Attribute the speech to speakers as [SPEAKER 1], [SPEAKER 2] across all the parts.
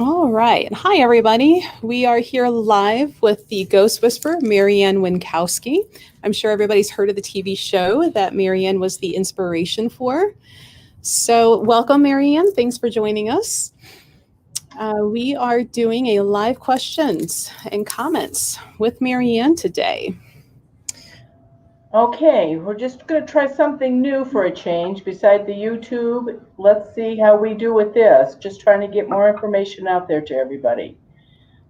[SPEAKER 1] All right. Hi, everybody. We are here live with the Ghost Whisperer, Marianne Winkowski. I'm sure everybody's heard of the TV show that Marianne was the inspiration for. So welcome, Marianne. Thanks for joining us. We are doing a live questions and comments with Marianne today.
[SPEAKER 2] Okay, we're just going to try something new for a change beside the YouTube. Let's see how we do with this. Just trying to get more information out there to everybody.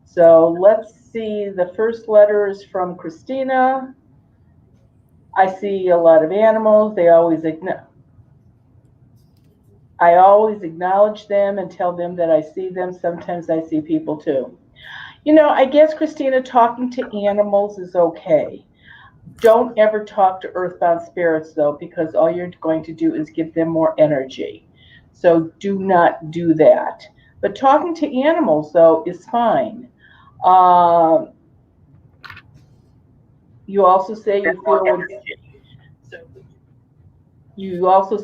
[SPEAKER 2] So let's see. The first letter is from Christina. I see a lot of animals. I always acknowledge them and tell them that I see them. Sometimes I see people too. I guess, Christina, talking to animals is okay. Don't ever talk to earthbound spirits, though, because all you're going to do is give them more energy. So do not do that. But talking to animals, though, is fine. You also say you feel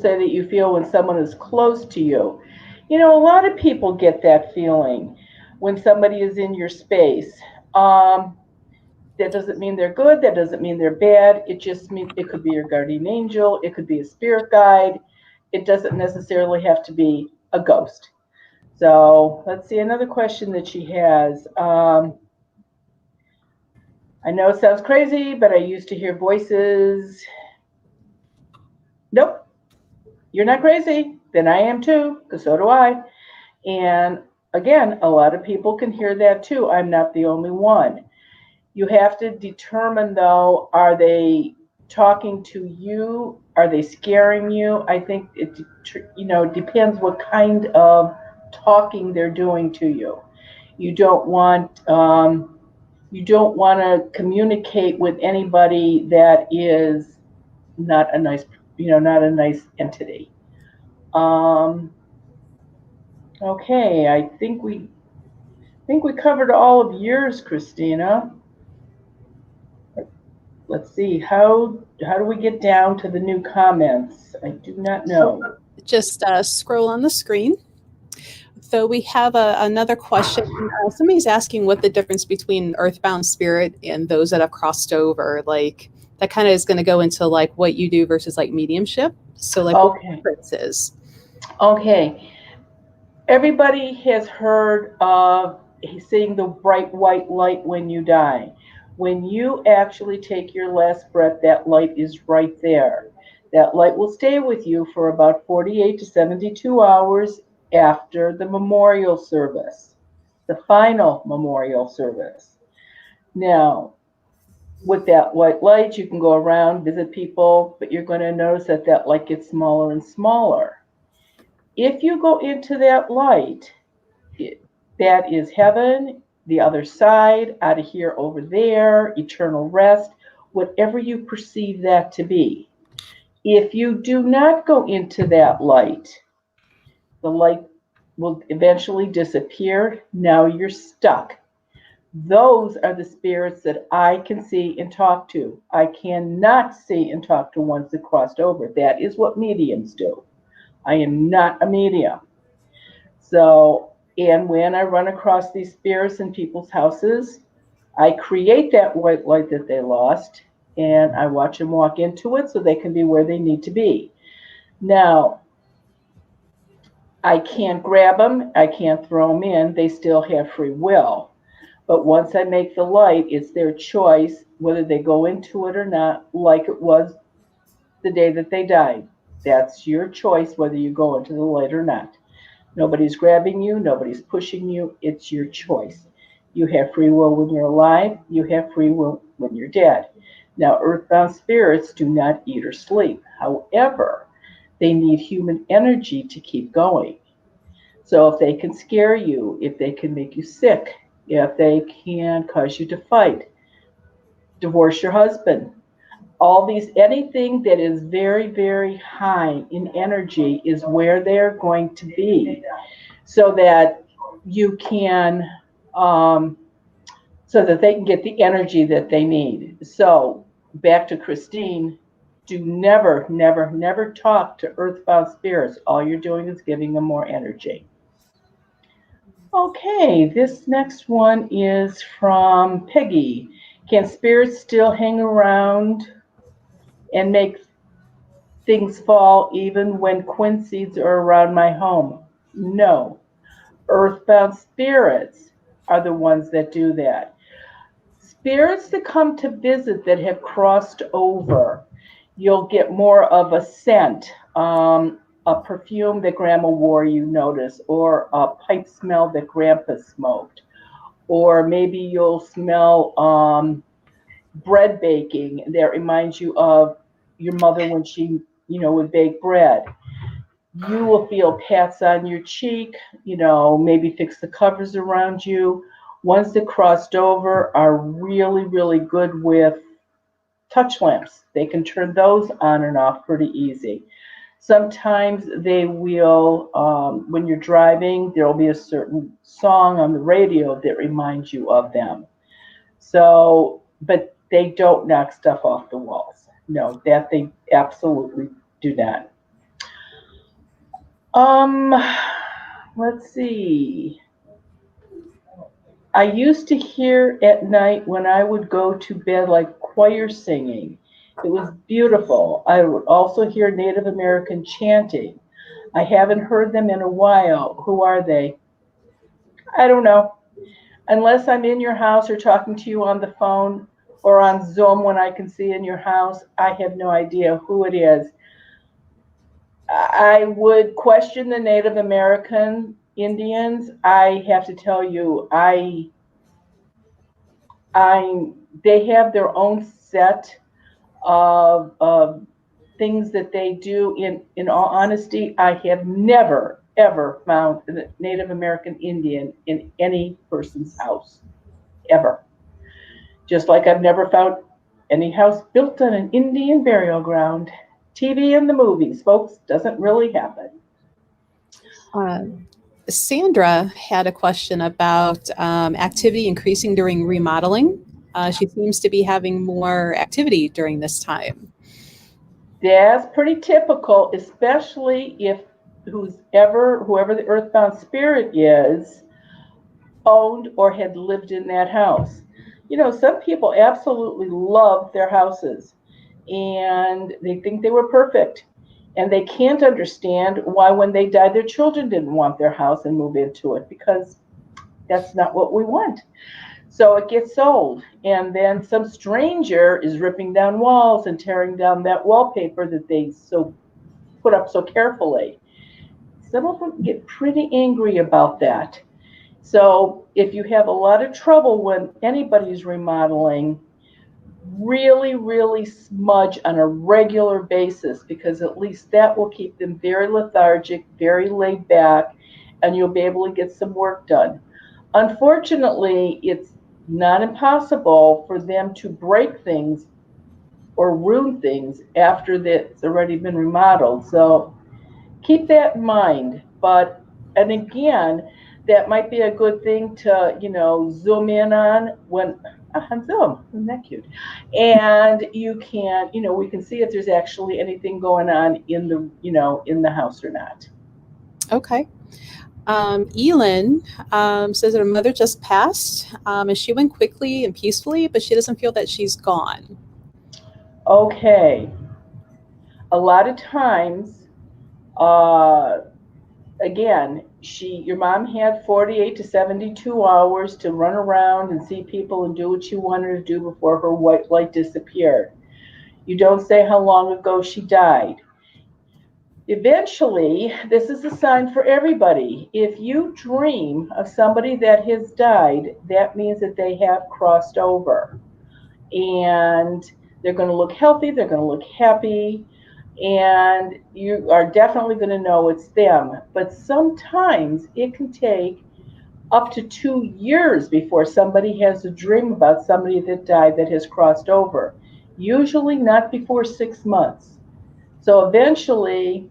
[SPEAKER 2] that you feel when someone is close to you. A lot of people get that feeling when somebody is in your space. That doesn't mean they're good. That doesn't mean they're bad. It just means it could be your guardian angel. It could be a spirit guide. It doesn't necessarily have to be a ghost. So let's see another question that she has. I know it sounds crazy, but I used to hear voices. Nope, you're not crazy. Then I am too, because so do I. And again, a lot of people can hear that too. I'm not the only one. You have to determine, though, are they talking to you? Are they scaring you? I think it depends what kind of talking they're doing to you. You don't want to communicate with anybody that is not a nice entity. Okay, I think we covered all of yours, Christina. Let's see, how do we get down to the new comments? I do not know.
[SPEAKER 1] Just scroll on the screen. So we have another question. Somebody's asking what the difference between Earthbound Spirit and those that have crossed over. Like that kind of is going to go into like what you do versus like mediumship. So like what the difference is.
[SPEAKER 2] Okay. Everybody has heard of seeing the bright white light when you die. When you actually take your last breath, that light is right there. That light will stay with you for about 48 to 72 hours after the memorial service, the final memorial service. Now, with that white light, you can go around, visit people, but you're going to notice that that light gets smaller and smaller. If you go into that light, that is heaven, the other side, out of here, over there, eternal rest, whatever you perceive that to be. If you do not go into that light, the light will eventually disappear. Now you're stuck. Those are the spirits that I can see and talk to. I cannot see and talk to ones that crossed over. That is what mediums do. I am not a medium. So, and when I run across these spirits in people's houses, I create that white light that they lost, and I watch them walk into it so they can be where they need to be. Now, I can't grab them, I can't throw them in, they still have free will. But once I make the light, it's their choice whether they go into it or not, like it was the day that they died. That's your choice whether you go into the light or not. Nobody's grabbing you, nobody's pushing you, it's your choice. You have free will when you're alive, you have free will when you're dead. Now, earthbound spirits do not eat or sleep. However, they need human energy to keep going. So if they can scare you, if they can make you sick, if they can cause you to fight, divorce your husband, all these, anything that is very, very high in energy is where they're going to be, so that you can, so that they can get the energy that they need. So back to Christine, do never, never, never talk to earthbound spirits. All you're doing is giving them more energy. Okay, this next one is from Peggy. Can spirits still hang around and make things fall even when quinceads are around my home? No. Earthbound spirits are the ones that do that. Spirits that come to visit that have crossed over, you'll get more of a scent, a perfume that Grandma wore, you notice, or a pipe smell that Grandpa smoked, or maybe you'll smell bread baking that reminds you of your mother when she, would bake bread. You will feel pats on your cheek, maybe fix the covers around you. Ones that crossed over are really, really good with touch lamps. They can turn those on and off pretty easy. Sometimes they will, when you're driving, there will be a certain song on the radio that reminds you of them. So, but they don't knock stuff off the walls. No, that they absolutely do not. Um, let's see. I used to hear at night when I would go to bed like choir singing. It was beautiful. I would also hear Native American chanting. I haven't heard them in a while. Who are they? I don't know. Unless I'm in your house or talking to you on the phone or on Zoom when I can see in your house, I have no idea who it is. I would question the Native American Indians. I have to tell you, I they have their own set of things that they do. In all honesty, I have never ever found a Native American Indian in any person's house ever. Just like I've never found any house built on an Indian burial ground. TV in the movies, folks, doesn't really happen.
[SPEAKER 1] Uh, Sandra had a question about activity increasing during remodeling. She seems to be having more activity during this time.
[SPEAKER 2] That's pretty typical, especially if whoever the Earthbound Spirit is, owned or had lived in that house. Some people absolutely love their houses and they think they were perfect. And they can't understand why, when they died, their children didn't want their house and move into it, because that's not what we want. So it gets sold. And then some stranger is ripping down walls and tearing down that wallpaper that they so put up so carefully. Some of them get pretty angry about that. So if you have a lot of trouble when anybody's remodeling, really, really smudge on a regular basis, because at least that will keep them very lethargic, very laid back, and you'll be able to get some work done. Unfortunately, it's not impossible for them to break things or ruin things after it's already been remodeled. So keep that in mind. And again, that might be a good thing to, zoom in on when on Zoom. Isn't that cute? And you can, we can see if there's actually anything going on in the house or not.
[SPEAKER 1] Okay. Elin says that her mother just passed, and she went quickly and peacefully, but she doesn't feel that she's gone.
[SPEAKER 2] Okay. A lot of times, uh, again, your mom had 48 to 72 hours to run around and see people and do what she wanted to do before her white light disappeared. You don't say how long ago she died. Eventually, this is a sign for everybody. If you dream of somebody that has died, that means that they have crossed over. And they're going to look healthy, they're going to look happy, and you are definitely going to know it's them. But sometimes it can take up to 2 years before somebody has a dream about somebody that died that has crossed over. Usually not before 6 months. So eventually,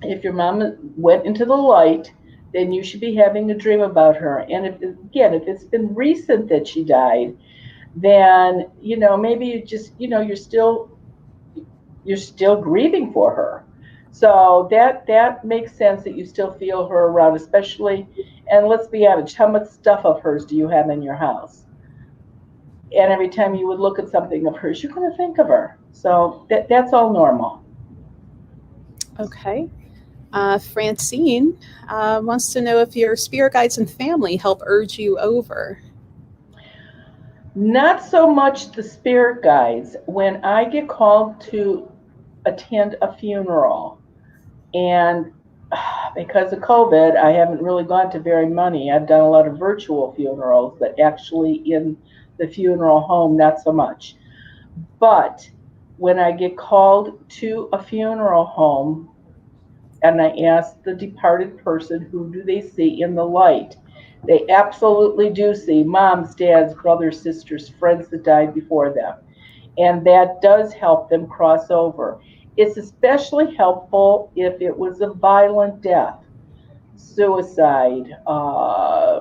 [SPEAKER 2] if your mom went into the light, then you should be having a dream about her. And if it's been recent that she died, then maybe you just you're still grieving for her. So that makes sense that you still feel her around, especially And let's be honest, how much stuff of hers do you have in your house? And every time you would look at something of hers, you're going to think of her. So that's all normal.
[SPEAKER 1] Okay. Francine wants to know if your spirit guides and family help urge you over.
[SPEAKER 2] Not so much the spirit guides. When I get called to attend a funeral, and because of COVID, I haven't really gone to very many. I've done a lot of virtual funerals, but actually in the funeral home, not so much. But when I get called to a funeral home and I ask the departed person, who do they see in the light? They absolutely do see moms, dads, brothers, sisters, friends that died before them. And that does help them cross over. It's especially helpful if it was a violent death, suicide,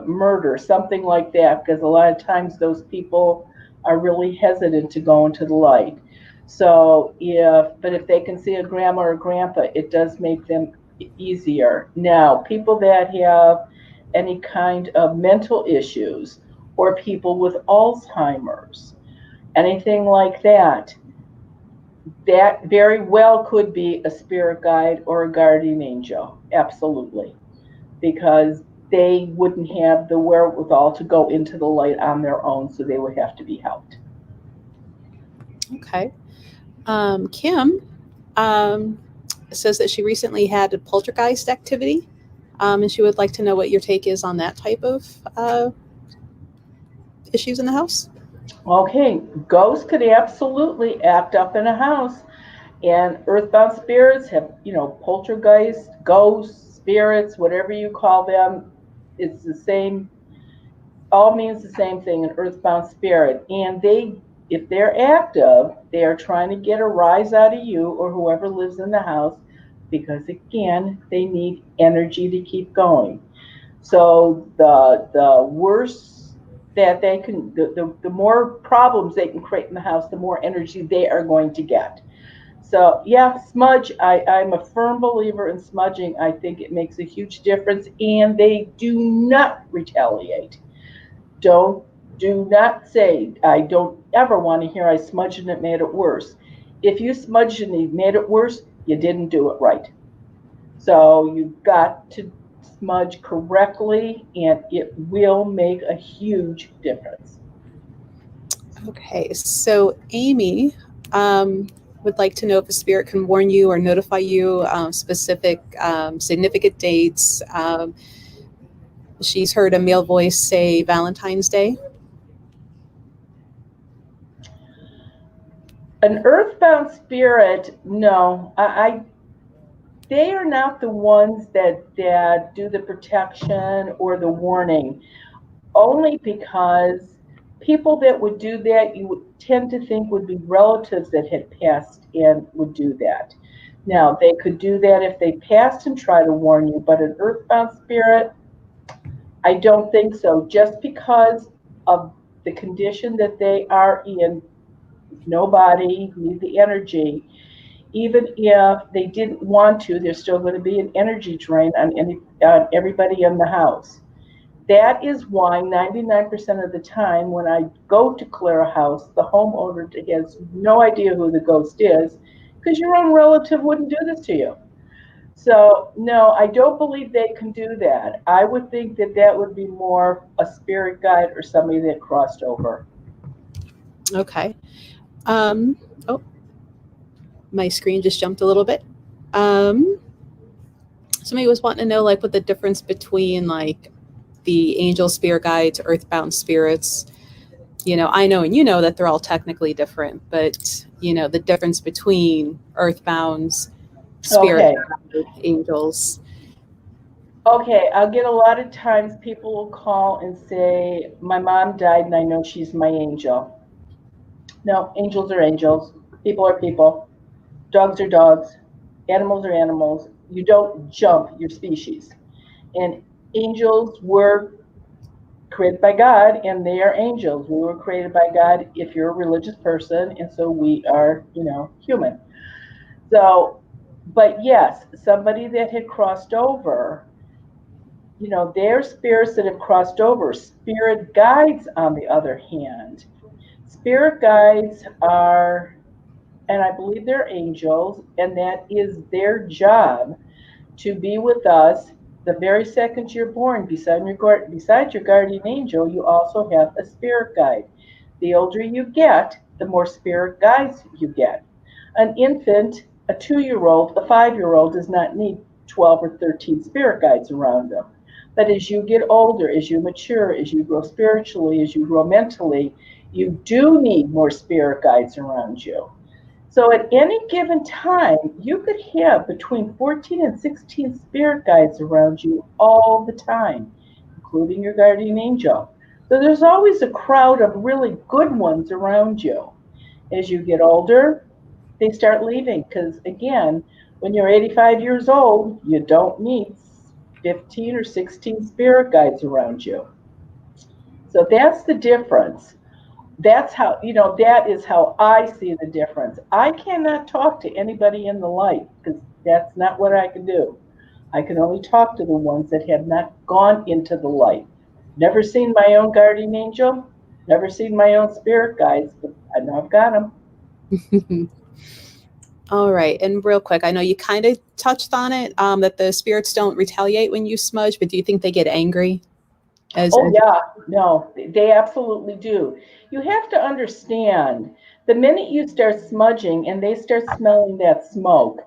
[SPEAKER 2] murder, something like that, because a lot of times those people are really hesitant to go into the light. So if they can see a grandma or grandpa, it does make them easier. Now, people that have any kind of mental issues or people with Alzheimer's, anything like that, that very well could be a spirit guide or a guardian angel. Absolutely. Because they wouldn't have the wherewithal to go into the light on their own, so they would have to be helped.
[SPEAKER 1] Okay. Kim says that she recently had a poltergeist activity, and she would like to know what your take is on that type of issues in the house.
[SPEAKER 2] Okay, ghosts could absolutely act up in a house, and earthbound spirits have, poltergeist, ghosts, spirits, whatever you call them, it's the same, all means the same thing, an earthbound spirit. And if they're active, they are trying to get a rise out of you or whoever lives in the house, because again, they need energy to keep going. So the worse that they can, the more problems they can create in the house, the more energy they are going to get. So yeah, smudge, I'm a firm believer in smudging. I think it makes a huge difference, and they do not retaliate. Do not say, I don't ever want to hear I smudged and it made it worse. If you smudged and it made it worse, you didn't do it right. So you've got to smudge correctly, and it will make a huge difference.
[SPEAKER 1] Okay, so Amy would like to know if a spirit can warn you or notify you specific significant dates. She's heard a male voice say Valentine's Day.
[SPEAKER 2] An earthbound spirit, no, they are not the ones that do the protection or the warning, only because people that would do that, you would tend to think would be relatives that had passed and would do that. Now, they could do that if they passed and try to warn you, but an earthbound spirit, I don't think so. Just because of the condition that they are in, nobody need the energy. Even if they didn't want to, there's still going to be an energy drain on everybody in the house. That is why 99% of the time when I go to clear a house, the homeowner has no idea who the ghost is, because your own relative wouldn't do this to you. So no, I don't believe they can do that. I would think that that would be more a spirit guide or somebody that crossed over.
[SPEAKER 1] Okay. Oh, my screen just jumped a little bit. Somebody was wanting to know like what the difference between like the angel spirit guides, earthbound spirits. I know and you know that they're all technically different, but the difference between earthbounds, spirit
[SPEAKER 2] Okay.
[SPEAKER 1] angels.
[SPEAKER 2] Okay, I'll get a lot of times people will call and say, my mom died and I know she's my angel. No, angels are angels. People are people. Dogs are dogs. Animals are animals. You don't jump your species. And angels were created by God, and they are angels. We were created by God if you're a religious person, and so we are, human. So, but yes, somebody that had crossed over, they're spirits that have crossed over. Spirit guides, on the other hand, spirit guides are, and I believe they're angels, and that is their job to be with us the very second you're born. Besides your guardian angel, you also have a spirit guide. The older you get, the more spirit guides you get. An infant, a 2-year-old, a 5-year-old does not need 12 or 13 spirit guides around them. But as you get older, as you mature, as you grow spiritually, as you grow mentally, you do need more spirit guides around you. So at any given time, you could have between 14 and 16 spirit guides around you all the time, including your guardian angel. So there's always a crowd of really good ones around you. As you get older, they start leaving because, again, when you're 85 years old, you don't need 15 or 16 spirit guides around you. So that's the difference. That's how, that is how I see the difference. I cannot talk to anybody in the light because that's not what I can do. I can only talk to the ones that have not gone into the light. Never seen my own guardian angel, never seen my own spirit guides, but I know I've got them.
[SPEAKER 1] All right. And real quick, I know you kind of touched on it, that the spirits don't retaliate when you smudge, but do you think they get angry?
[SPEAKER 2] Oh, yeah, no, they absolutely do. You have to understand, the minute you start smudging and they start smelling that smoke,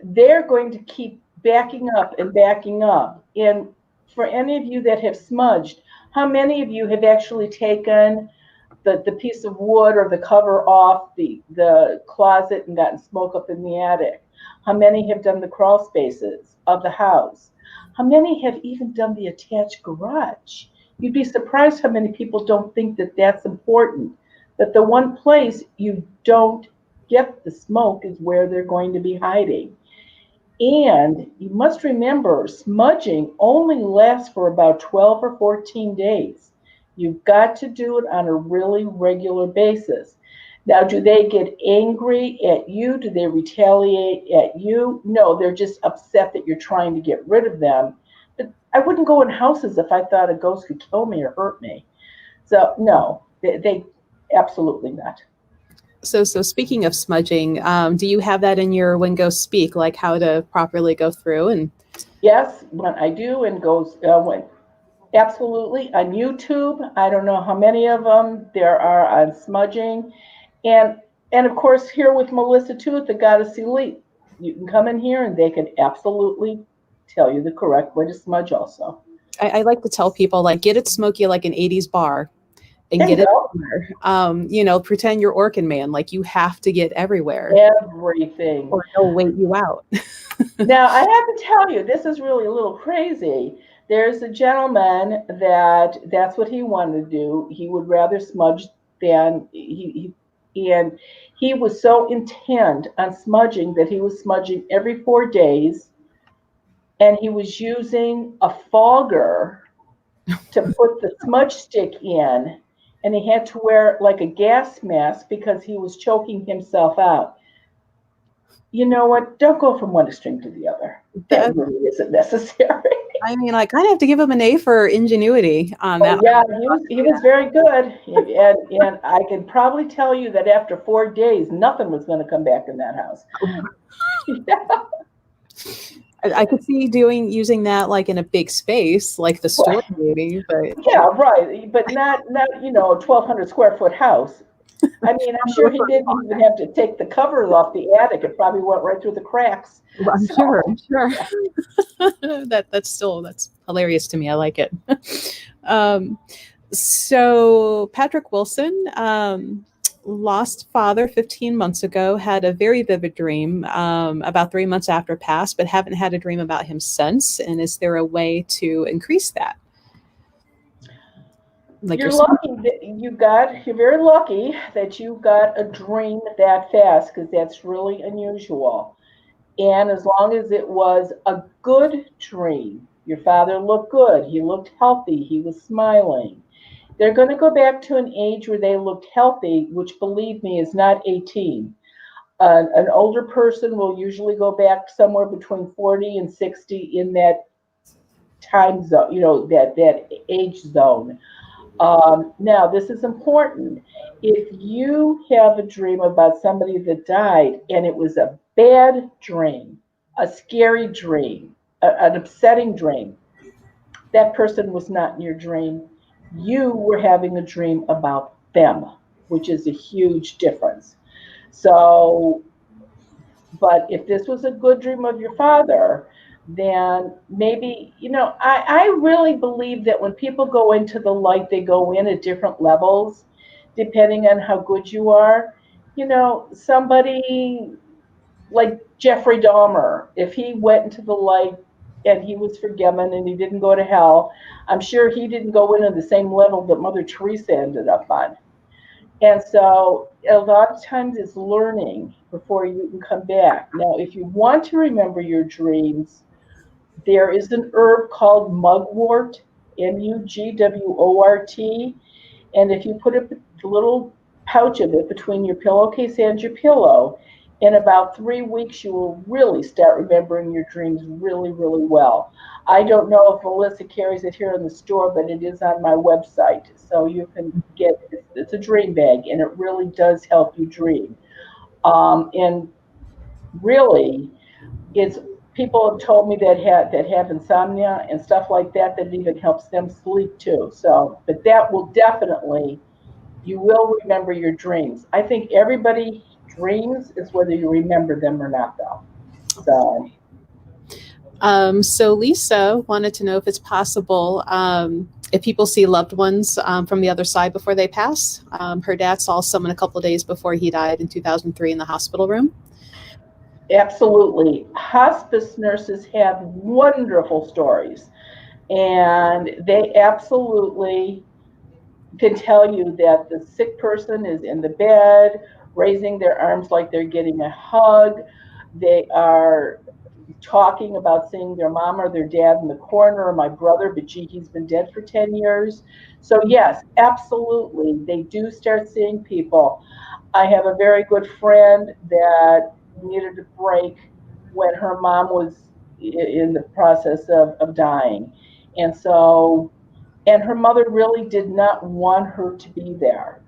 [SPEAKER 2] they're going to keep backing up and backing up. And for any of you that have smudged, how many of you have actually taken the piece of wood or the cover off the closet and gotten smoke up in the attic? How many have done the crawl spaces of the house? How many have even done the attached garage? You'd be surprised how many people don't think that that's important. That the one place you don't get the smoke is where they're going to be hiding. And you must remember, smudging only lasts for about 12 or 14 days. You've got to do it on a really regular basis. Now, do they get angry at you? Do they retaliate at you? No, they're just upset that you're trying to get rid of them. But I wouldn't go in houses if I thought a ghost could kill me or hurt me. So, no, they absolutely not.
[SPEAKER 1] So speaking of smudging, do you have that in your When Ghosts Speak, like how to properly go through? And
[SPEAKER 2] yes, when I do, and goes when absolutely on YouTube. I don't know how many of them there are on smudging, and of course here with Melissa too, at the Goddess Elite, you can come in here and they can absolutely tell you the correct way to smudge. Also,
[SPEAKER 1] I like to tell people, like, get it smoky like an 80s bar and
[SPEAKER 2] there you
[SPEAKER 1] get it
[SPEAKER 2] go.
[SPEAKER 1] everywhere. Pretend you're Orkin Man, like you have to get everywhere
[SPEAKER 2] Everything.
[SPEAKER 1] or they'll wait you out.
[SPEAKER 2] Now, I have to tell you, this is really a little crazy. There's a gentleman that's what he wanted to do. He would rather smudge than and he was so intent on smudging that he was smudging every 4 days, and he was using a fogger to put the smudge stick in, and he had to wear like a gas mask because he was choking himself out. You know what? Don't go from one extreme to the other. That really isn't necessary.
[SPEAKER 1] I mean, I kind of have to give him an A for ingenuity on that.
[SPEAKER 2] Yeah, he was very good. And I can probably tell you that after 4 days, nothing was going to come back in that house.
[SPEAKER 1] I could see using that like in a big space, like the store maybe, but
[SPEAKER 2] yeah, right. But not a 1,200 square foot house. I mean, I'm sure he didn't even have to take the covers off the attic. It probably went right through the cracks.
[SPEAKER 1] I'm sure. That's hilarious to me. I like it. So Patrick Wilson, lost father 15 months ago, had a very vivid dream about 3 months after passed, but haven't had a dream about him since. And is there a way to increase that? Like
[SPEAKER 2] you're lucky that you're very lucky that you got a dream that fast, because that's really unusual. And as long as it was a good dream, your father looked good, he looked healthy, he was smiling. They're going to go back to an age where they looked healthy, which, believe me, is not 18. An older person will usually go back somewhere between 40 and 60 in that time zone, that age zone. Now, this is important. If you have a dream about somebody that died and it was a bad dream, a scary dream, an upsetting dream, that person was not in your dream. You were having a dream about them, which is a huge difference. So, but if this was a good dream of your father, then maybe, I really believe that when people go into the light, they go in at different levels, depending on how good you are. Somebody like Jeffrey Dahmer, if he went into the light and he was forgiven and he didn't go to hell, I'm sure he didn't go in at the same level that Mother Teresa ended up on. And so a lot of times it's learning before you can come back. Now, if you want to remember your dreams, there is an herb called mugwort, Mugwort. And if you put a little pouch of it between your pillowcase and your pillow, in about 3 weeks, you will really start remembering your dreams really, really well. I don't know if Melissa carries it here in the store, but it is on my website. So you can get it's a dream bag, and it really does help you dream. And really, it's people have told me that have insomnia and stuff like that that even helps them sleep too. So, but that will definitely you will remember your dreams. I think everybody dreams is whether you remember them or not, though. So,
[SPEAKER 1] So Lisa wanted to know if it's possible if people see loved ones from the other side before they pass. Her dad saw someone a couple of days before he died in 2003 in the hospital room.
[SPEAKER 2] absolutely. Hospice nurses have wonderful stories, and they absolutely can tell you that the sick person is in the bed, raising their arms like they're getting a hug. They are talking about seeing their mom or their dad in the corner, or my brother, but gee, he's been dead for 10 years. So, yes, absolutely, they do start seeing people. I have a very good friend that needed a break when her mom was in the process of dying. And so, and her mother really did not want her to be there.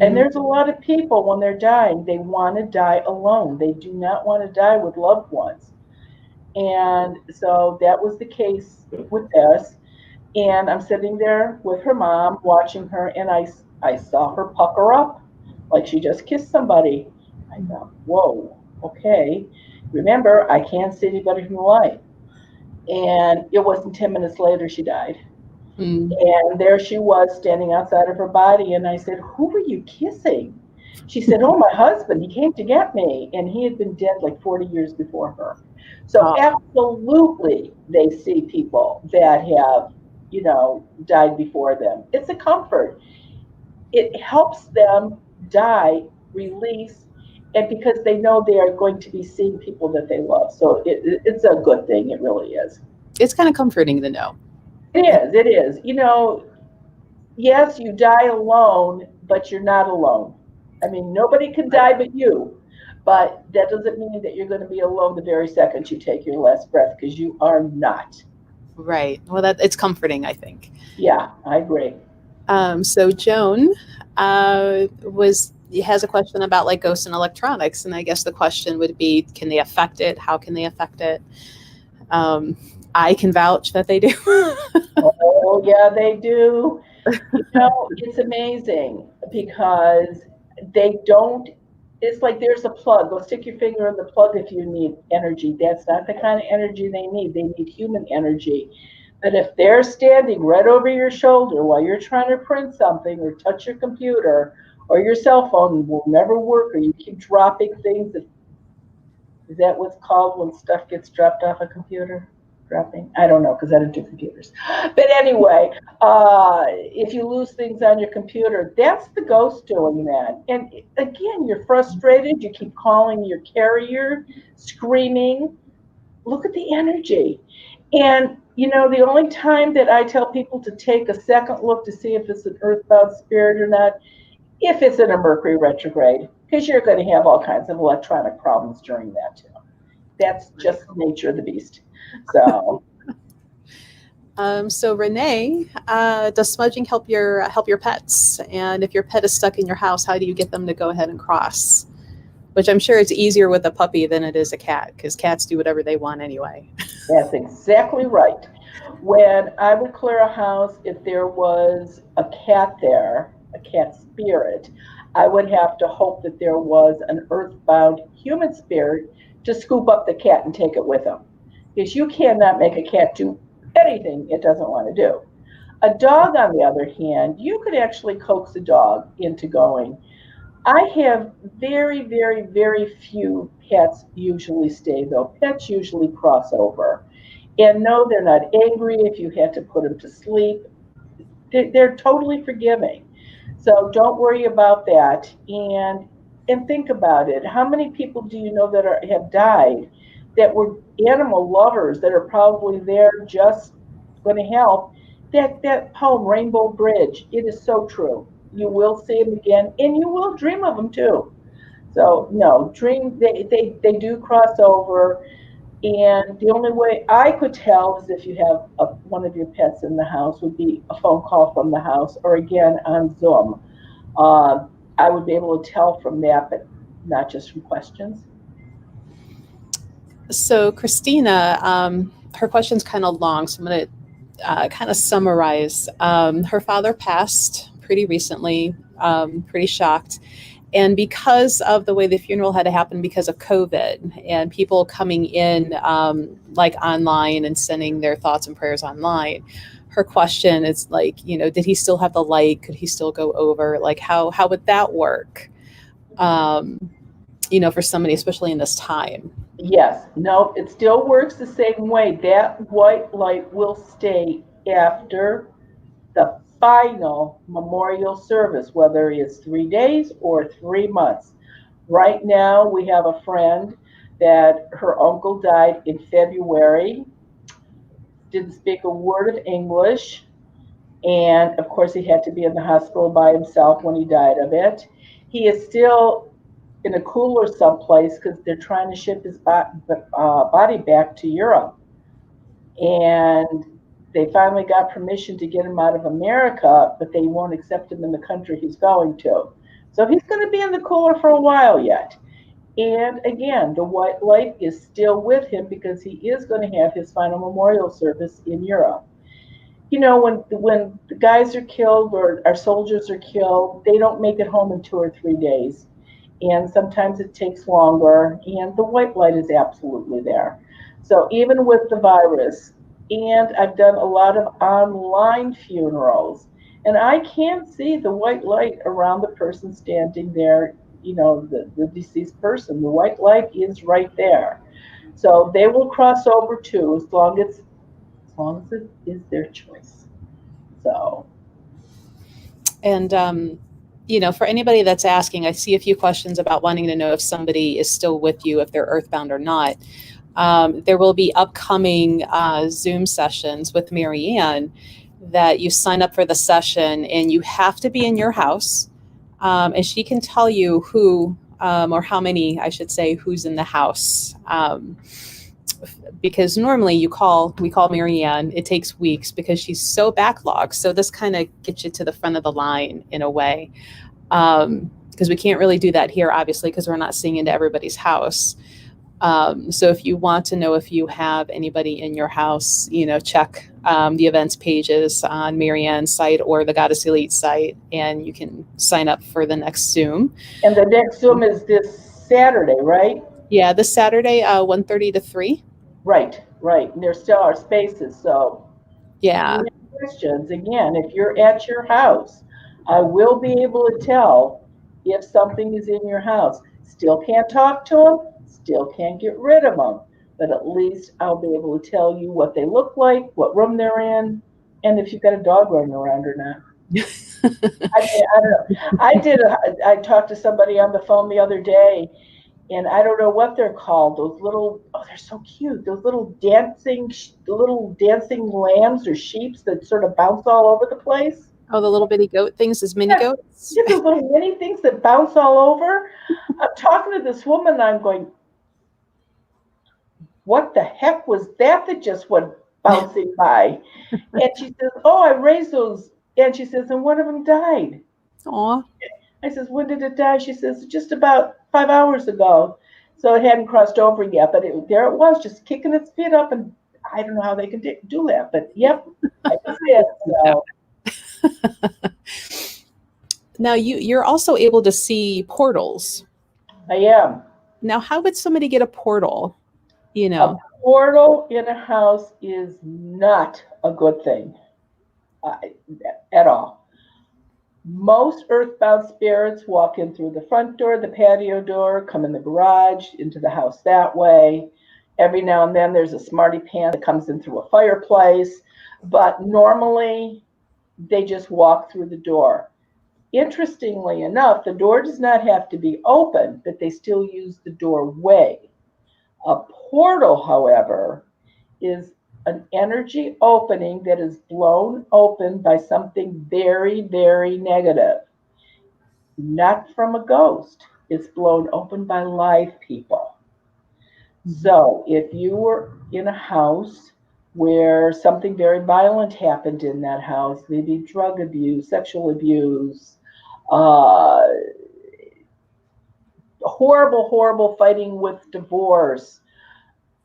[SPEAKER 2] And there's a lot of people when they're dying, they want to die alone. They do not want to die with loved ones. And so that was the case with this. And I'm sitting there with her mom, watching her, and I saw her pucker up like she just kissed somebody. I thought, whoa, okay. Remember, I can't see anybody from the light. And it wasn't 10 minutes later she died.
[SPEAKER 1] Mm.
[SPEAKER 2] And there she was standing outside of her body. And I said, who were you kissing? She said, oh, my husband. He came to get me. And he had been dead like 40 years before her. So absolutely, they see people that have, died before them. It's a comfort. It helps them die, release, and because they know they are going to be seeing people that they love. So it's a good thing. It really is.
[SPEAKER 1] It's kind of comforting to know.
[SPEAKER 2] It is. It is. Yes, you die alone, but you're not alone. I mean, nobody can die but you. But that doesn't mean that you're going to be alone the very second you take your last breath, because you are not.
[SPEAKER 1] Right. Well, it's comforting, I think.
[SPEAKER 2] Yeah, I agree.
[SPEAKER 1] So Joan has a question about like ghosts and electronics, and I guess the question would be, can they affect it? How can they affect it? I can vouch that they do.
[SPEAKER 2] Oh, yeah, they do. It's amazing because they don't, it's like there's a plug. Go stick your finger in the plug if you need energy. That's not the kind of energy they need. They need human energy. But if they're standing right over your shoulder while you're trying to print something or touch your computer, or your cell phone will never work, or you keep dropping things. Is that what's called when stuff gets dropped off a computer? Dropping? I don't know, because I don't do computers. But anyway, if you lose things on your computer, that's the ghost doing that. And again, you're frustrated. You keep calling your carrier, screaming. Look at the energy. And, the only time that I tell people to take a second look to see if it's an earthbound spirit or not, if it's in a Mercury retrograde, because you're going to have all kinds of electronic problems during that too. That's just the nature of the beast. So,
[SPEAKER 1] So Renee, does smudging help your pets? And if your pet is stuck in your house, how do you get them to go ahead and cross? Which I'm sure it's easier with a puppy than it is a cat, because cats do whatever they want anyway.
[SPEAKER 2] That's exactly right. When I would clear a house, if there was a cat there, a cat spirit, I would have to hope that there was an earthbound human spirit to scoop up the cat and take it with him. Because you cannot make a cat do anything it doesn't want to do. A dog, on the other hand, you could actually coax a dog into going. I have very, very, very few pets usually stay, though. Pets usually cross over. And no, they're not angry if you had to put them to sleep. They're totally forgiving. So don't worry about that. And think about it. How many people do you know that have died that were animal lovers that are probably there just going to help? That poem, Rainbow Bridge, it is so true. You will see them again, and you will dream of them too. So no, dream they do cross over. And the only way I could tell is if you have one of your pets in the house would be a phone call from the house or again on Zoom. Uh, I would be able to tell from that, but not just from questions.
[SPEAKER 1] So Christina, her question's kind of long, so I'm going to kind of summarize. Her father passed pretty recently, pretty shocked. And because of the way the funeral had to happen because of COVID and people coming in like online and sending their thoughts and prayers online, her question is like, did he still have the light? Could he still go over? Like, how would that work? For somebody, especially in this time.
[SPEAKER 2] Yes, no, it still works the same way. That white light will stay after the final memorial service, whether it's 3 days or 3 months. Right now, we have a friend that her uncle died in February, didn't speak a word of English, and of course, he had to be in the hospital by himself when he died of it. He is still in a cooler someplace because they're trying to ship his body back to Europe. And they finally got permission to get him out of America, but they won't accept him in the country he's going to. So he's going to be in the cooler for a while yet. And again, the white light is still with him because he is going to have his final memorial service in Europe. When the guys are killed or our soldiers are killed, they don't make it home in 2 or 3 days. And sometimes it takes longer, and the white light is absolutely there. So even with the virus, and I've done a lot of online funerals, and I can see the white light around the person standing there, the deceased person. The white light is right there. So they will cross over too, as long as it is their choice. So.
[SPEAKER 1] And, for anybody that's asking, I see a few questions about wanting to know if somebody is still with you, if they're earthbound or not. There will be upcoming Zoom sessions with Marianne that you sign up for the session, and you have to be in your house. And she can tell you who, or how many, I should say, who's in the house. Because normally we call Marianne, it takes weeks because she's so backlogged. So this kind of gets you to the front of the line in a way. Because we can't really do that here, obviously, because we're not seeing into everybody's house. So if you want to know if you have anybody in your house, check the events pages on Marianne's site or the Goddess Elite site, and you can sign up for the next Zoom.
[SPEAKER 2] And the next Zoom is this Saturday, right?
[SPEAKER 1] Yeah, this Saturday, 1:30 to 3.
[SPEAKER 2] Right. And there still are spaces. So
[SPEAKER 1] yeah.
[SPEAKER 2] Questions, again, if you're at your house, I will be able to tell if something is in your house. Still can't talk to them, still can't get rid of them, but at least I'll be able to tell you what they look like, what room they're in, and if you've got a dog running around or not. I don't know. I talked to somebody on the phone the other day, and I don't know what they're called. Those little, they're so cute. Those little dancing lambs or sheeps that sort of bounce all over the place.
[SPEAKER 1] Oh, the little bitty goat things, as mini goats?
[SPEAKER 2] Yeah, those little mini things that bounce all over. I'm talking to this woman, and I'm going, what the heck was that just went bouncing by. And she says, oh, I raised those. And she says, and one of them died.
[SPEAKER 1] Aw.
[SPEAKER 2] I says, when did it die? She says, just about 5 hours ago. So it hadn't crossed over yet, but there it was, just kicking its feet up. And I don't know how they can do that, but yep, I just did. So.
[SPEAKER 1] Now you're also able to see portals.
[SPEAKER 2] I am.
[SPEAKER 1] Now, how would somebody get a portal?
[SPEAKER 2] A portal in a house is not a good thing at all. Most earthbound spirits walk in through the front door, the patio door, come in the garage, into the house that way. Every now and then there's a smarty pants that comes in through a fireplace, but normally they just walk through the door. Interestingly enough, the door does not have to be open, but they still use the doorway. A portal, however, is an energy opening that is blown open by something very, very negative. Not from a ghost. It's blown open by live people. So if you were in a house where something very violent happened in that house, maybe drug abuse, sexual abuse, horrible, horrible fighting with divorce,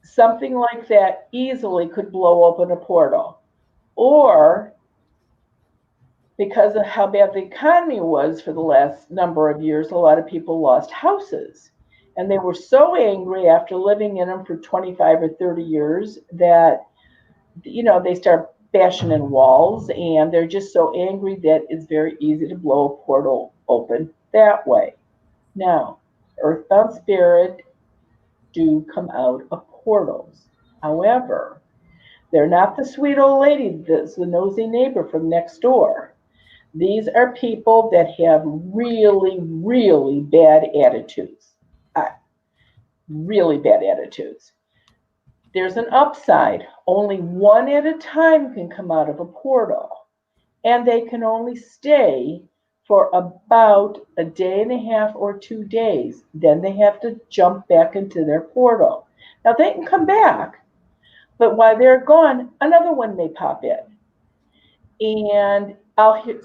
[SPEAKER 2] something like that easily could blow open a portal. Or because of how bad the economy was for the last number of years, a lot of people lost houses. And they were so angry after living in them for 25 or 30 years that, they start bashing in walls, and they're just so angry that it's very easy to blow a portal open that way. Now, Earthbound Spirit do come out of portals. However, they're not the sweet old lady that's the nosy neighbor from next door. These are people that have really, really bad attitudes. Really bad attitudes. There's an upside. Only one at a time can come out of a portal, and they can only stay for about a day and a half or 2 days. Then they have to jump back into their portal. Now they can come back, but while they're gone, another one may pop in. And I'll hear,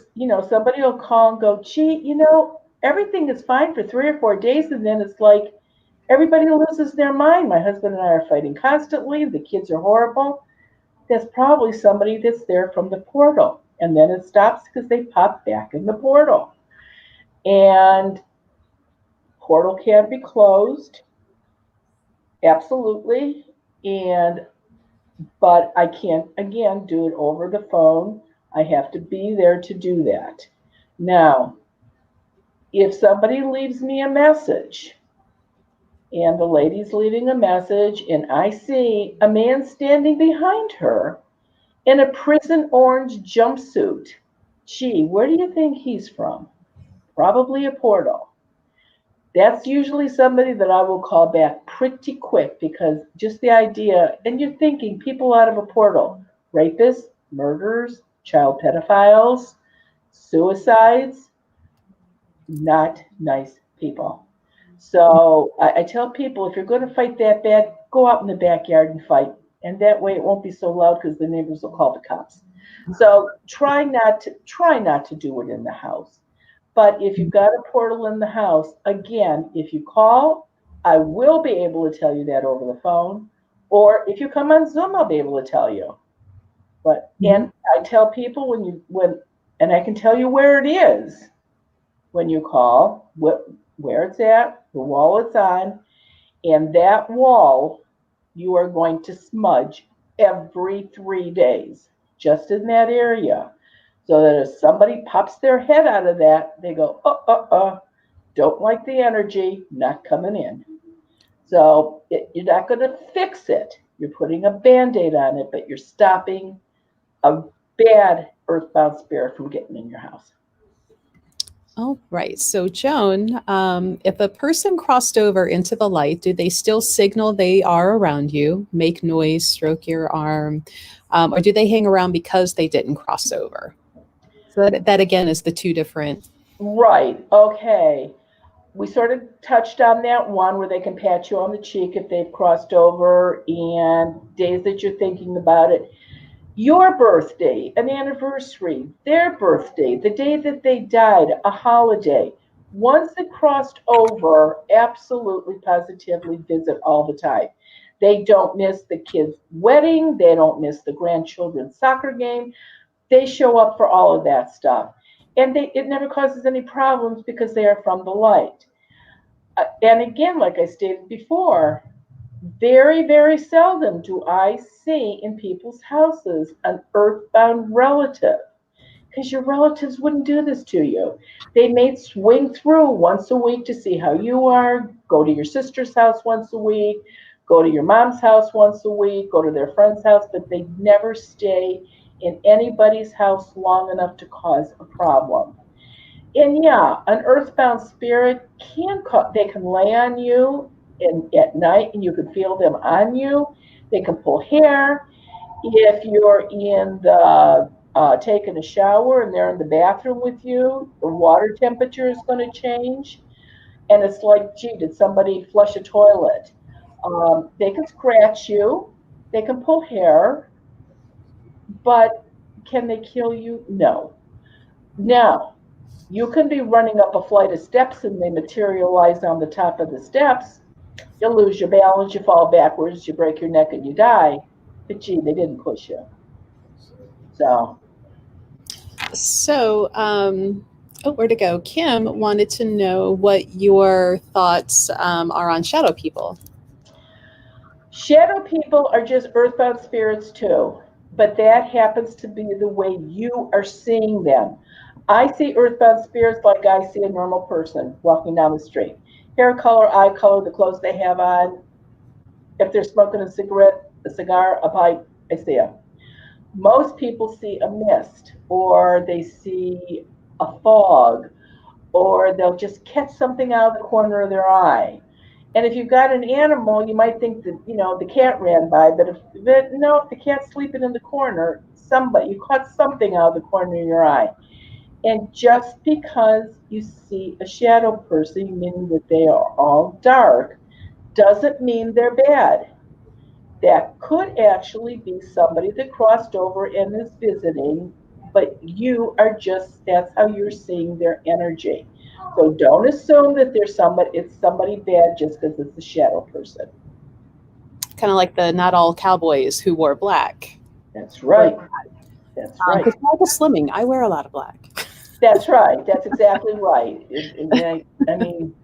[SPEAKER 2] somebody will call and go, gee, everything is fine for 3 or 4 days. And then it's like everybody loses their mind. My husband and I are fighting constantly. The kids are horrible. That's probably somebody that's there from the portal. And then it stops because they pop back in the portal. And portal can be closed. Absolutely. But I can't, again, do it over the phone. I have to be there to do that. Now, if somebody leaves me a message, and the lady's leaving a message, and I see a man standing behind her in a prison orange jumpsuit, gee, where do you think he's from? Probably a portal. That's usually somebody that I will call back pretty quick, because just the idea, and you're thinking people out of a portal, rapists, murderers, child pedophiles, suicides, not nice people. So I tell people, if you're going to fight that bad, go out in the backyard and fight. And that way it won't be so loud because the neighbors will call the cops. So try not to do it in the house. But if you've got a portal in the house, again, if you call, I will be able to tell you that over the phone. Or if you come on Zoom, I'll be able to tell you. But and I tell people and I can tell you where it is when you call, where it's at, the wall it's on, and that wall you are going to smudge every 3 days, just in that area. So that if somebody pops their head out of that, they go, don't like the energy, not coming in. So you're not going to fix it. You're putting a Band-Aid on it, but you're stopping a bad earthbound spirit from getting in your house.
[SPEAKER 1] Oh, right. So, Joan, if a person crossed over into the light, do they still signal they are around you, make noise, stroke your arm, or do they hang around because they didn't cross over? So that again is the two different.
[SPEAKER 2] Right. Okay. we sort of touched on that one where they can pat you on the cheek if they've crossed over, and days that you're thinking about it. Your birthday, an anniversary, their birthday, the day that they died, a holiday. Once it crossed over, absolutely, positively visit all the time. They don't miss the kid's wedding. They don't miss the grandchildren's soccer game. They show up for all of that stuff. And it never causes any problems because they are from the light. And again, like I stated before, very, very seldom do I see in people's houses an earthbound relative, because your relatives wouldn't do this to you. They may swing through once a week to see how you are, go to your sister's house once a week, go to your mom's house once a week, go to their friend's house, but they never stay in anybody's house long enough to cause a problem. And yeah, an earthbound spirit they can lay on you at night, and you can feel them on you. They can pull hair. If you're in the taking a shower and they're in the bathroom with you, the water temperature is going to change, and it's like, gee, did somebody flush a toilet? They can scratch you. They can pull hair, but can they kill you? No. Now, you can be running up a flight of steps and they materialize on the top of the steps. You lose your balance, you fall backwards, you break your neck, and you die. But gee, they didn't push you.
[SPEAKER 1] So, where'd it go? Kim wanted to know what your thoughts are on shadow people.
[SPEAKER 2] Shadow people are just earthbound spirits too, but that happens to be the way you are seeing them. I see earthbound spirits like I see a normal person walking down the street. Hair color, eye color, the clothes they have on. If they're smoking a cigarette, a cigar, a pipe, I see them. Most people see a mist, or they see a fog, or they'll just catch something out of the corner of their eye. And if you've got an animal, you might think that, the cat ran by, but if the cat's sleeping in the corner, you caught something out of the corner of your eye. And just because you see a shadow person, meaning that they are all dark, doesn't mean they're bad. That could actually be somebody that crossed over and is visiting, but that's how you're seeing their energy. So don't assume that it's somebody bad just because it's a shadow person.
[SPEAKER 1] Kind of like the not all cowboys who wore black.
[SPEAKER 2] That's right. That's right.
[SPEAKER 1] Because I was slimming. I wear a lot of black.
[SPEAKER 2] That's right. That's exactly right. I mean,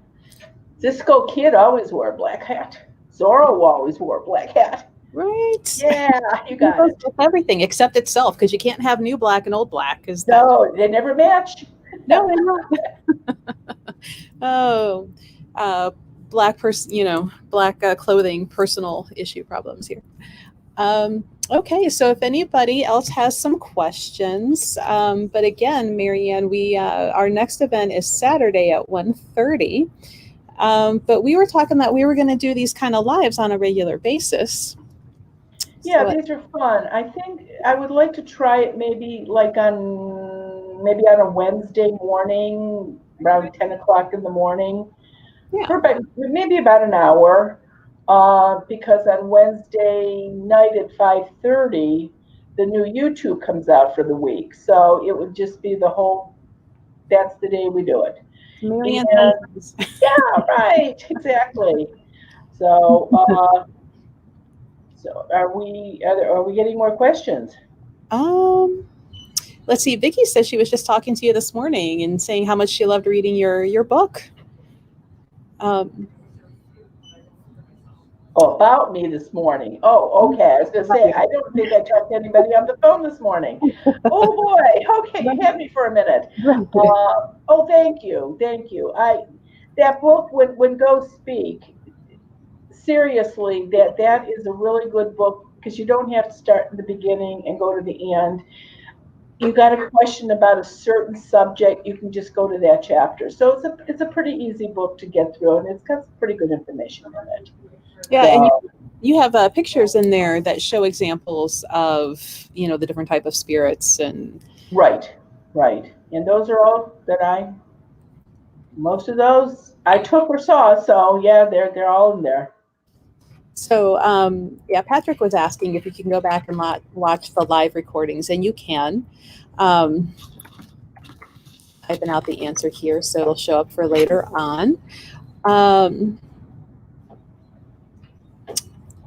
[SPEAKER 2] Cisco Kid always wore a black hat. Zorro always wore a black hat.
[SPEAKER 1] Right.
[SPEAKER 2] Yeah, you got it.
[SPEAKER 1] Everything except itself, because you can't have new black and old black.
[SPEAKER 2] No, they never match.
[SPEAKER 1] No, they're not. Black person, black clothing, personal issue problems here. Okay, so if anybody else has some questions, but again, Marianne, our next event is Saturday at 1:30. But we were talking that we were going to do these kind of lives on a regular basis.
[SPEAKER 2] Yeah, these are fun. I think I would like to try it maybe on a Wednesday morning around 10 o'clock in the morning. Yeah. For maybe about an hour. Because on Wednesday night at 5:30, the new YouTube comes out for the week. So it would just be that's the day we do it. Yeah, right, exactly. So, are we getting more questions?
[SPEAKER 1] Let's see. Vikki says she was just talking to you this morning and saying how much she loved reading your book.
[SPEAKER 2] About me this morning. Oh, okay. I was going to say, I don't think I talked to anybody on the phone this morning. Oh, boy. Okay, you had me for a minute. Thank you. That book, When Ghosts Speak, seriously, that is a really good book, because you don't have to start in the beginning and go to the end. You got a question about a certain subject, you can just go to that chapter. So it's a pretty easy book to get through, and it's got some pretty good information in it.
[SPEAKER 1] Yeah, and you have pictures in there that show examples of the different type of spirits and
[SPEAKER 2] right, and those are all that I Most of those I took or saw, so yeah, they're all in there.
[SPEAKER 1] So, yeah, Patrick was asking if you can go back and watch the live recordings, and you can. Um, typing out the answer here, so it'll show up for later on. Um,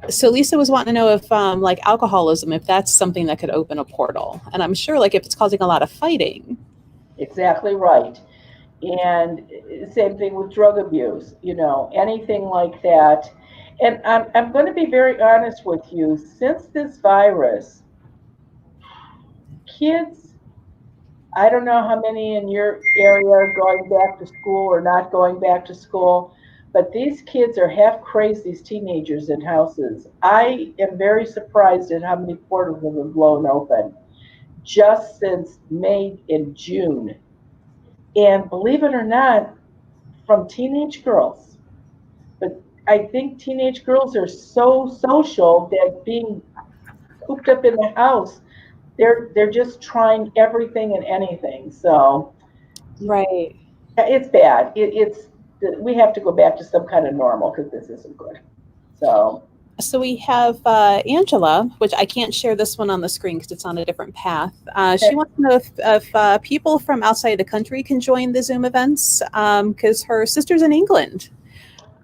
[SPEAKER 1] so Lisa was wanting to know if, like alcoholism, if that's something that could open a portal, and I'm sure, like, if it's causing a lot of fighting.
[SPEAKER 2] Exactly right. And same thing with drug abuse, anything like that. And I'm going to be very honest with you. Since this virus, kids, I don't know how many in your area are going back to school or not going back to school, but these kids are half crazy, these teenagers in houses. I am very surprised at how many portals have been blown open just since May and June. And believe it or not, from teenage girls. But I think teenage girls are so social that being cooped up in the house, they're just trying everything and anything. So
[SPEAKER 1] Right.
[SPEAKER 2] it's bad. It's we have to go back to some kind of normal because this isn't good.
[SPEAKER 1] So we have Angela, which I can't share this one on the screen because it's on a different path. She wants to know if people from outside the country can join the Zoom events because her sister's in England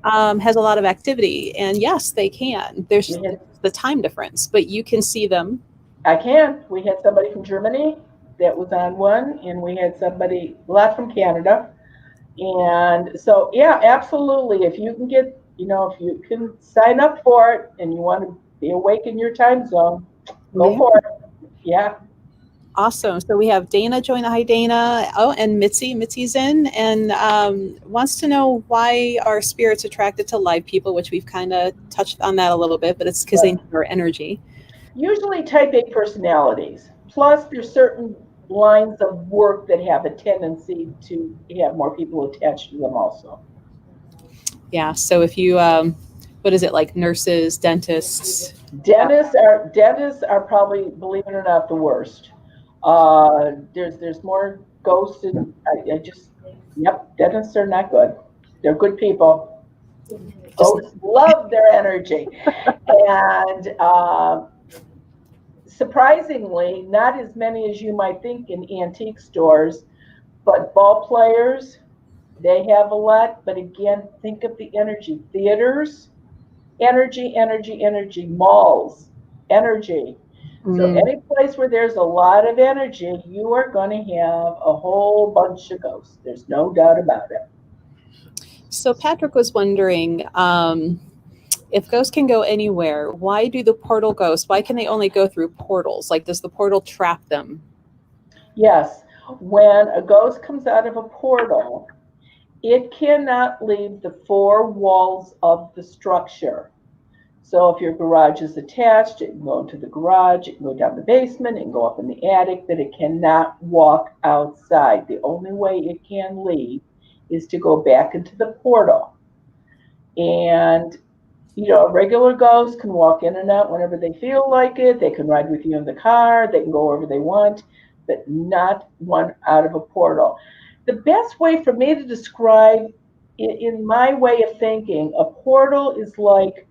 [SPEAKER 1] has a lot of activity, and yes, they can. There's the time difference, but you can see them.
[SPEAKER 2] I can. We had somebody from Germany that was on one, and we had a lot from Canada. And so, yeah, absolutely. If you can if you can sign up for it and you want to be awake in your time zone, go for it. Yeah.
[SPEAKER 1] Awesome. So we have Dana join. Hi, Dana. Oh, and Mitzi. Mitzi's in and wants to know why are spirits attracted to live people, which we've kind of touched on that a little bit, but it's because they need our energy.
[SPEAKER 2] Usually type A personalities. Plus, there's certain lines of work that have a tendency to have more people attached to them also.
[SPEAKER 1] Yeah. So if you, what is it, like nurses, dentists?
[SPEAKER 2] Dentists are probably, believe it or not, the worst. There's more ghosts, and dentists are not good. They're good people. Ghosts love their energy, and surprisingly, not as many as you might think in antique stores, but ball players, they have a lot. But again, think of the energy. Theaters, energy, energy, energy. Malls, energy. So any place where there's a lot of energy, you are going to have a whole bunch of ghosts. There's no doubt about it.
[SPEAKER 1] So Patrick was wondering, if ghosts can go anywhere, why do the portal ghosts, why can they only go through portals? Like, does the portal trap them?
[SPEAKER 2] Yes. When a ghost comes out of a portal, it cannot leave the four walls of the structure. So if your garage is attached, it can go into the garage, it can go down the basement, it can go up in the attic, but it cannot walk outside. The only way it can leave is to go back into the portal. And a regular ghost can walk in and out whenever they feel like it. They can ride with you in the car. They can go wherever they want, but not one out of a portal. The best way for me to describe, in my way of thinking, a portal is like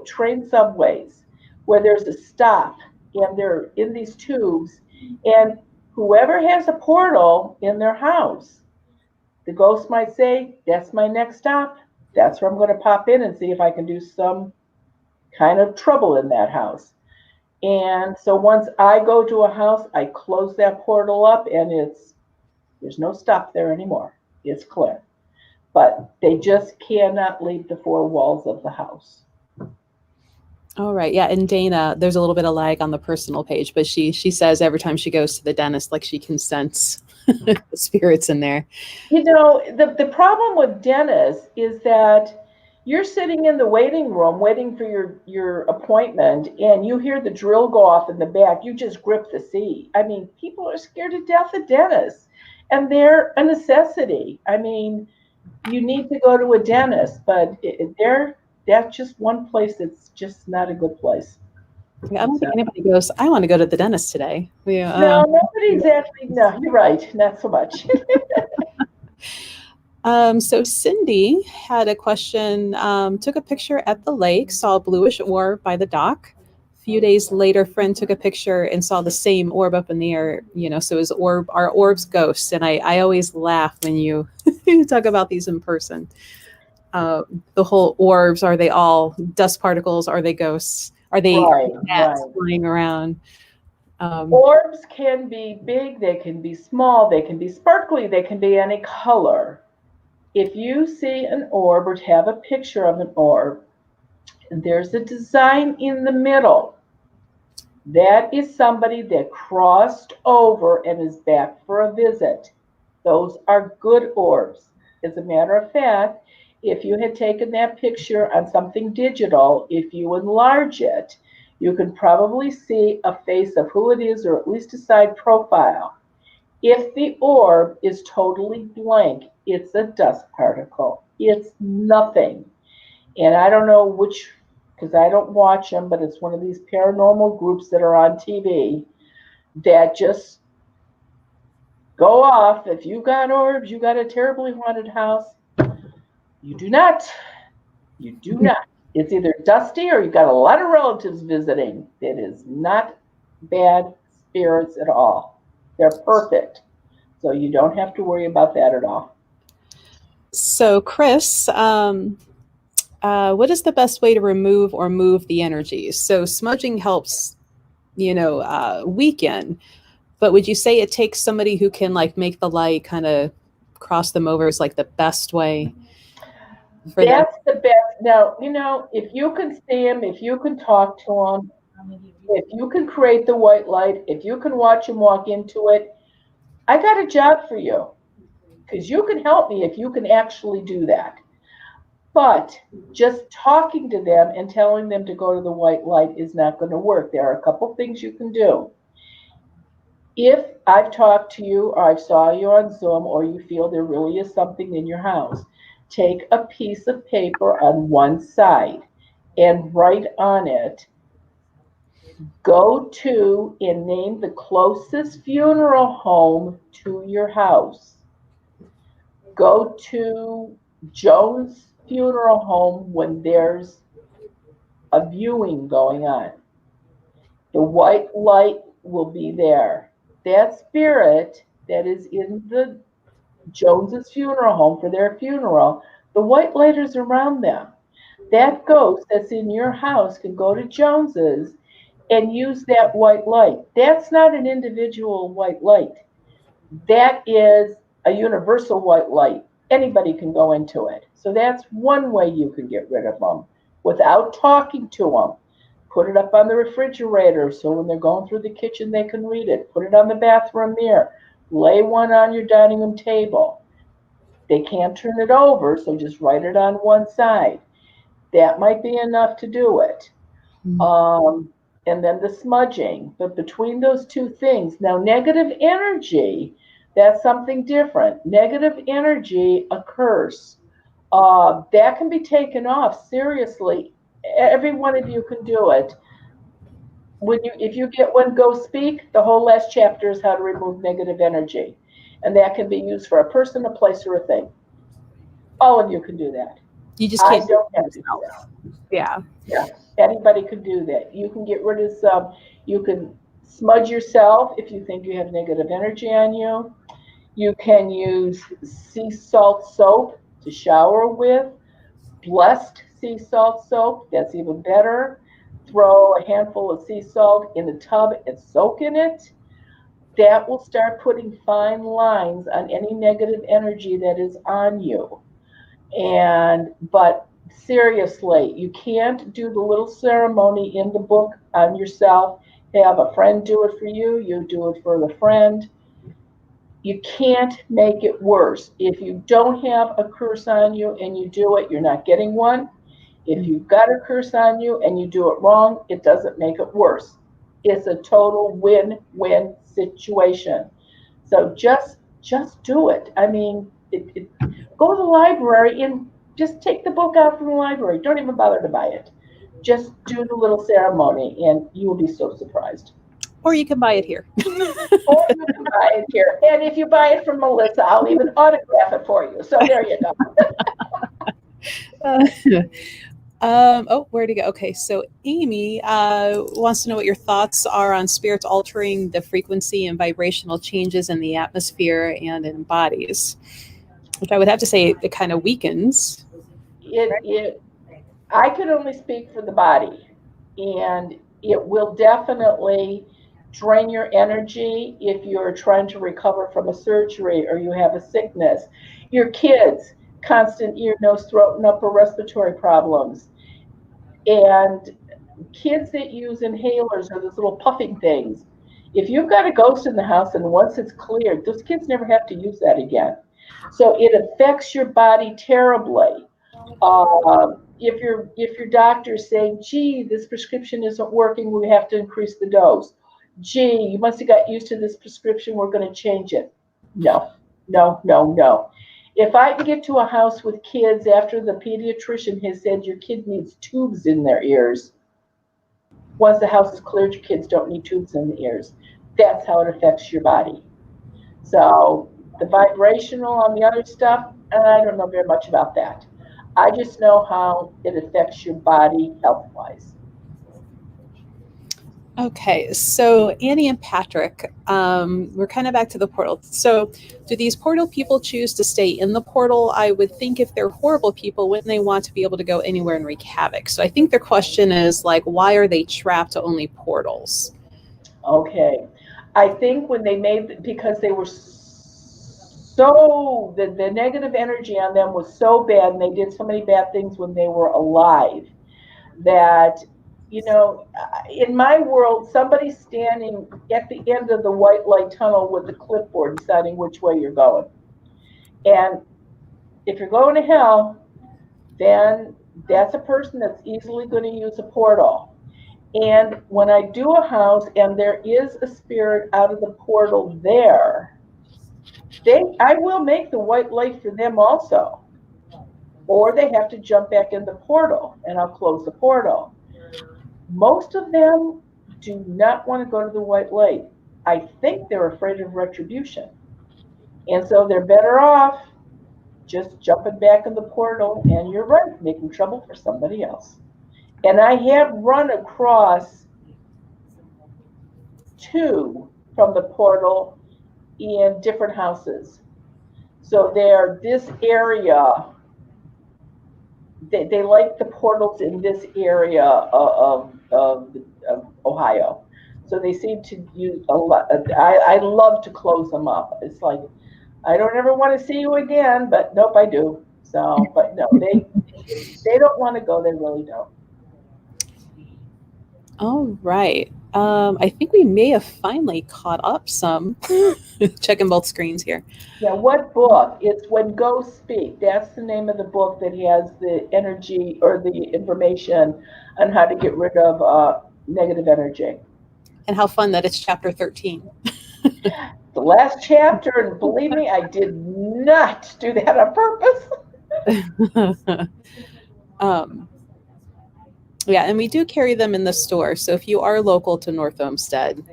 [SPEAKER 2] train subways, where there's a stop and they're in these tubes. And whoever has a portal in their house, the ghost might say, that's my next stop. That's where I'm going to pop in and see if I can do some kind of trouble in that house. And so once I go to a house, I close that portal up, and there's no stop there anymore. It's clear. But they just cannot leave the four walls of the house.
[SPEAKER 1] All right. Yeah. And Dana, there's a little bit of lag on the personal page, but she says every time she goes to the dentist, like she can sense the spirits in there.
[SPEAKER 2] The problem with dentists is that you're sitting in the waiting room waiting for your appointment, and you hear the drill go off in the back. You just grip the seat. I mean, people are scared to death of dentists, and they're a necessity. I mean, you need to go to a dentist, but that's just one place that's just not a good place.
[SPEAKER 1] I don't
[SPEAKER 2] So,
[SPEAKER 1] think anybody goes, I want to go to the dentist today.
[SPEAKER 2] no, nobody's actually, no, you're right, not so much.
[SPEAKER 1] So Cindy had a question, took a picture at the lake, saw a bluish orb by the dock. A few days later, friend took a picture and saw the same orb up in the air, so it was our orb's ghosts. And I always laugh when you, you talk about these in person. The whole orbs, are they all dust particles? Are they ghosts? Are they
[SPEAKER 2] Right,
[SPEAKER 1] gnats
[SPEAKER 2] right.
[SPEAKER 1] flying around?
[SPEAKER 2] Orbs can be big, they can be small, they can be sparkly, they can be any color. If you see an orb or have a picture of an orb, there's a design in the middle. That is somebody that crossed over and is back for a visit. Those are good orbs. As a matter of fact, if you had taken that picture on something digital, if you enlarge it, you can probably see a face of who it is, or at least a side profile. If the orb is totally blank, it's a dust particle. It's nothing. And I don't know which, because I don't watch them, but it's one of these paranormal groups that are on TV that just go off. If you got orbs, you got a terribly haunted house. You do not. You do not. It's either dusty or you've got a lot of relatives visiting. It is not bad spirits at all. They're perfect. So you don't have to worry about that at all.
[SPEAKER 1] So Chris, what is the best way to remove or move the energies? So smudging helps, weaken, but would you say it takes somebody who can like make the light kind of cross them over is like the best way for them?
[SPEAKER 2] That's the best. Now, if you can see them, if you can talk to them, if you can create the white light, if you can watch them walk into it, I got a job for you, because you can help me if you can actually do that. But just talking to them and telling them to go to the white light is not going to work. There are a couple things you can do. If I've talked to you, or I saw you on Zoom, or you feel there really is something in your house, take a piece of paper on one side and write on it, go to and name the closest funeral home to your house. Go to Joan's funeral home when there's a viewing going on. The white light will be there. That spirit that is in the Jones's funeral home for their funeral, the white light is around them. That ghost that's in your house can go to Jones's and use that white light. That's not an individual white light. That is a universal white light. Anybody can go into it. So that's one way you can get rid of them without talking to them. Put it up on the refrigerator so when they're going through the kitchen they can read it. Put it on the bathroom mirror. Lay one on your dining room table. They can't turn it over, so just write it on one side. That might be enough to do it. And then the smudging. But between those two things, now negative energy, that's something different. Negative energy, a curse, that can be taken off. Seriously, every one of you can do it. If you get one go speak, the whole last chapter is how to remove negative energy, and that can be used for a person, a place, or a thing. All of you can do that.
[SPEAKER 1] You just can't.
[SPEAKER 2] I don't have to do that.
[SPEAKER 1] Yeah.
[SPEAKER 2] Anybody can do that. You can get rid of some. You can smudge yourself if you think you have negative energy on you. You can use sea salt soap to shower with. Blessed sea salt soap, that's even better. Throw a handful of sea salt in the tub and soak in it. That will start putting fine lines on any negative energy that is on you. But seriously, you can't do the little ceremony in the book on yourself. Have a friend do it for you. You do it for the friend. You can't make it worse. If you don't have a curse on you and you do it, you're not getting one. If you've got a curse on you and you do it wrong, it doesn't make it worse. It's a total win-win situation. So just do it. I mean, go to the library and just take the book out from the library. Don't even bother to buy it. Just do the little ceremony, and you will be so surprised.
[SPEAKER 1] Or you can buy it here.
[SPEAKER 2] Or you can buy it here. And if you buy it from Melissa, I'll even autograph it for you. So there you go.
[SPEAKER 1] Where'd he go? Okay, so Amy wants to know what your thoughts are on spirits altering the frequency and vibrational changes in the atmosphere and in bodies, which I would have to say it kind of weakens.
[SPEAKER 2] I can only speak for the body, and it will definitely drain your energy if you're trying to recover from a surgery or you have a sickness. Your kids, constant ear, nose, throat, and upper respiratory problems. And kids that use inhalers or those little puffing things, if you've got a ghost in the house and once it's cleared, those kids never have to use that again. So it affects your body terribly. If your doctor's saying, gee, this prescription isn't working, we have to increase the dose. Gee, you must have got used to this prescription, we're going to change it. No, no, no, no. If I can get to a house with kids after the pediatrician has said your kid needs tubes in their ears, once the house is cleared, your kids don't need tubes in the ears. That's how it affects your body. So the vibrational on the other stuff, I don't know very much about that. I just know how it affects your body health-wise.
[SPEAKER 1] Okay, so Annie and Patrick, we're kind of back to the portal. So do these portal people choose to stay in the portal? I would think if they're horrible people, wouldn't they want to be able to go anywhere and wreak havoc? So I think their question is like, why are they trapped to only portals?
[SPEAKER 2] Okay. I think when they made, because they were so, the negative energy on them was so bad and they did so many bad things when they were alive that, in my world, somebody's standing at the end of the white light tunnel with the clipboard deciding which way you're going. And if you're going to hell, then that's a person that's easily going to use a portal. And when I do a house and there is a spirit out of the portal there, I will make the white light for them also. Or they have to jump back in the portal and I'll close the portal. Most of them do not want to go to the white light. I think they're afraid of retribution. And so they're better off just jumping back in the portal, and you're right, making trouble for somebody else. And I have run across 2 from the portal in different houses. So they're this area, they like the portals in this area of Ohio. So they seem to use a lot. I love to close them up. It's like, I don't ever want to see you again, but nope, I do. So, but no, they don't want to go. They really don't.
[SPEAKER 1] All right. I think we may have finally caught up some. Checking both screens here.
[SPEAKER 2] Yeah, what book? It's When Ghosts Speak. That's the name of the book that has the energy or the information on how to get rid of negative energy.
[SPEAKER 1] And how fun that it's chapter 13.
[SPEAKER 2] The last chapter, and believe me, I did not do that on purpose.
[SPEAKER 1] Yeah, and we do carry them in the store. So if you are local to North Olmsted,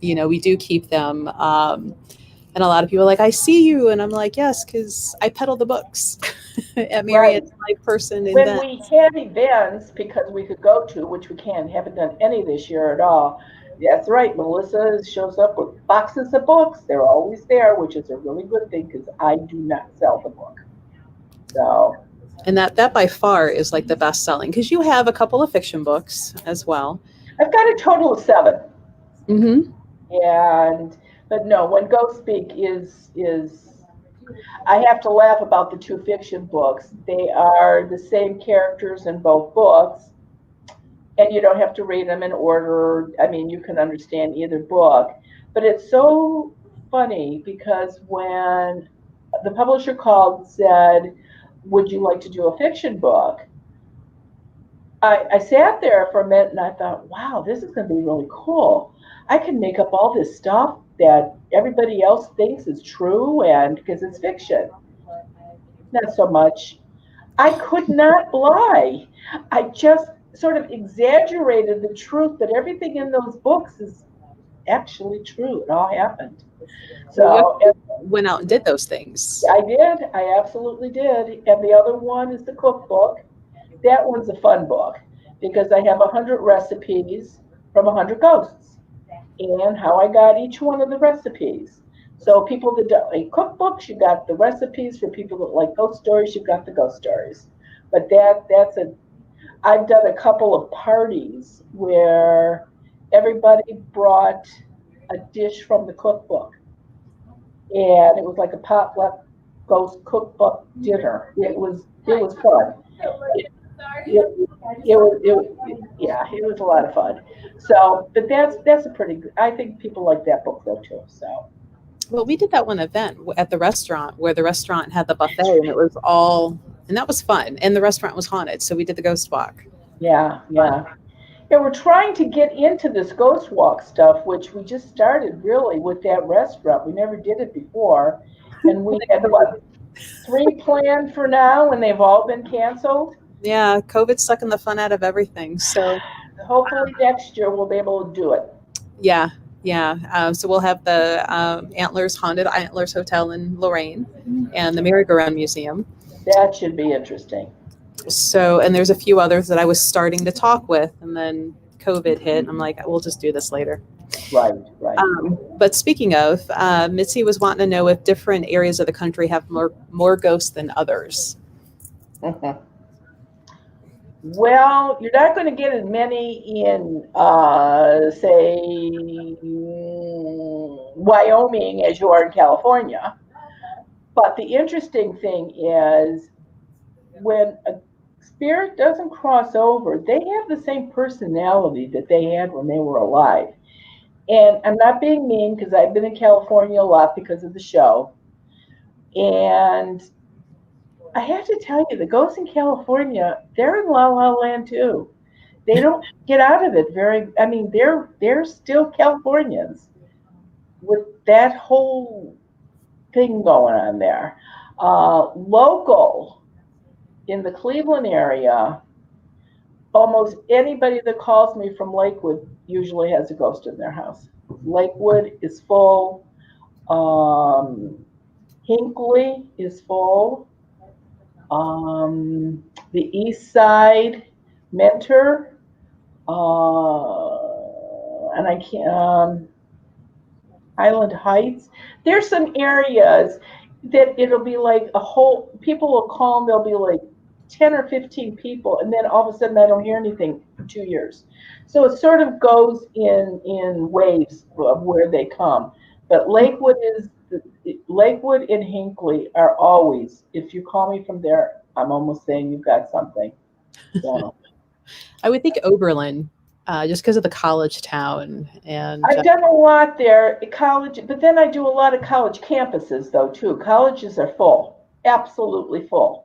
[SPEAKER 1] we do keep them. And a lot of people are like, I see you. And I'm like, yes, because I peddle the books at Marriott's Live Person
[SPEAKER 2] When
[SPEAKER 1] events.
[SPEAKER 2] we had events, because we could go to, which we haven't done any this year at all. That's right, Melissa shows up with boxes of books. They're always there, which is a really good thing because I do not sell the book. So.
[SPEAKER 1] And that by far is like the best selling, because you have a couple of fiction books as well.
[SPEAKER 2] I've got a total of 7.
[SPEAKER 1] Mm-hmm.
[SPEAKER 2] But no, When Ghosts Speak is I have to laugh about the 2 fiction books. They are the same characters in both books, and you don't have to read them in order. I mean, you can understand either book. But it's so funny because when the publisher called and said, would you like to do a fiction book? I sat there for a minute and I thought, wow, this is going to be really cool. I can make up all this stuff that everybody else thinks is true, and because it's fiction. Not so much. I could not lie. I just sort of exaggerated the truth, but everything in those books is actually true. It all happened.
[SPEAKER 1] Well, you
[SPEAKER 2] So
[SPEAKER 1] went out and did those things.
[SPEAKER 2] I did. I absolutely did. And the other one is the cookbook. That one's a fun book because I have 100 recipes from 100 ghosts and how I got each one of the recipes. So people that don't like cookbooks, you got the recipes. For people that like ghost stories, you've got the ghost stories. But I've done a couple of parties where everybody brought a dish from the cookbook. And it was like a potluck ghost cookbook dinner. It was fun. It was a lot of fun. So, but that's a pretty good. I think people like that book though too. So,
[SPEAKER 1] Well, we did that one event at the restaurant where the restaurant had the buffet, and and that was fun. And the restaurant was haunted, so we did the ghost walk.
[SPEAKER 2] yeah. Yeah, we're trying to get into this ghost walk stuff, which we just started really with that restaurant. We never did it before, and we had what 3 planned for now, and they've all been canceled.
[SPEAKER 1] Yeah, COVID's sucking the fun out of everything. So
[SPEAKER 2] hopefully next year we'll be able to do it.
[SPEAKER 1] Yeah. So we'll have the Haunted Antlers Hotel in Lorraine and the Merry-Go-Round Museum.
[SPEAKER 2] That should be interesting.
[SPEAKER 1] So, and there's a few others that I was starting to talk with, and then COVID hit. And I'm like, we'll just do this later.
[SPEAKER 2] Right.
[SPEAKER 1] But speaking of, Mitzi was wanting to know if different areas of the country have more ghosts than others.
[SPEAKER 2] Mm-hmm. Well, you're not going to get as many in, say, Wyoming as you are in California. But the interesting thing is when a spirit doesn't cross over, they have the same personality that they had when they were alive. And I'm not being mean because I've been in California a lot because of the show. And I have to tell you, the ghosts in California, they're in La La Land too. They don't get out of it they're still Californians with that whole thing going on there. Local in the Cleveland area, almost anybody that calls me from Lakewood usually has a ghost in their house. Lakewood is full. Hinckley is full. The East Side, Mentor, and I can't. Highland Heights. There's some areas that it'll be like people will call and there'll be like 10 or 15 people, and then all of a sudden I don't hear anything for 2 years. So it sort of goes in waves of where they come. But Lakewood and Hinckley are always, if you call me from there, I'm almost saying you've got something. So.
[SPEAKER 1] I would think Oberlin, just because of the college town. And
[SPEAKER 2] I've done a lot there at college, but then I do a lot of college campuses though too. Colleges are full, absolutely full.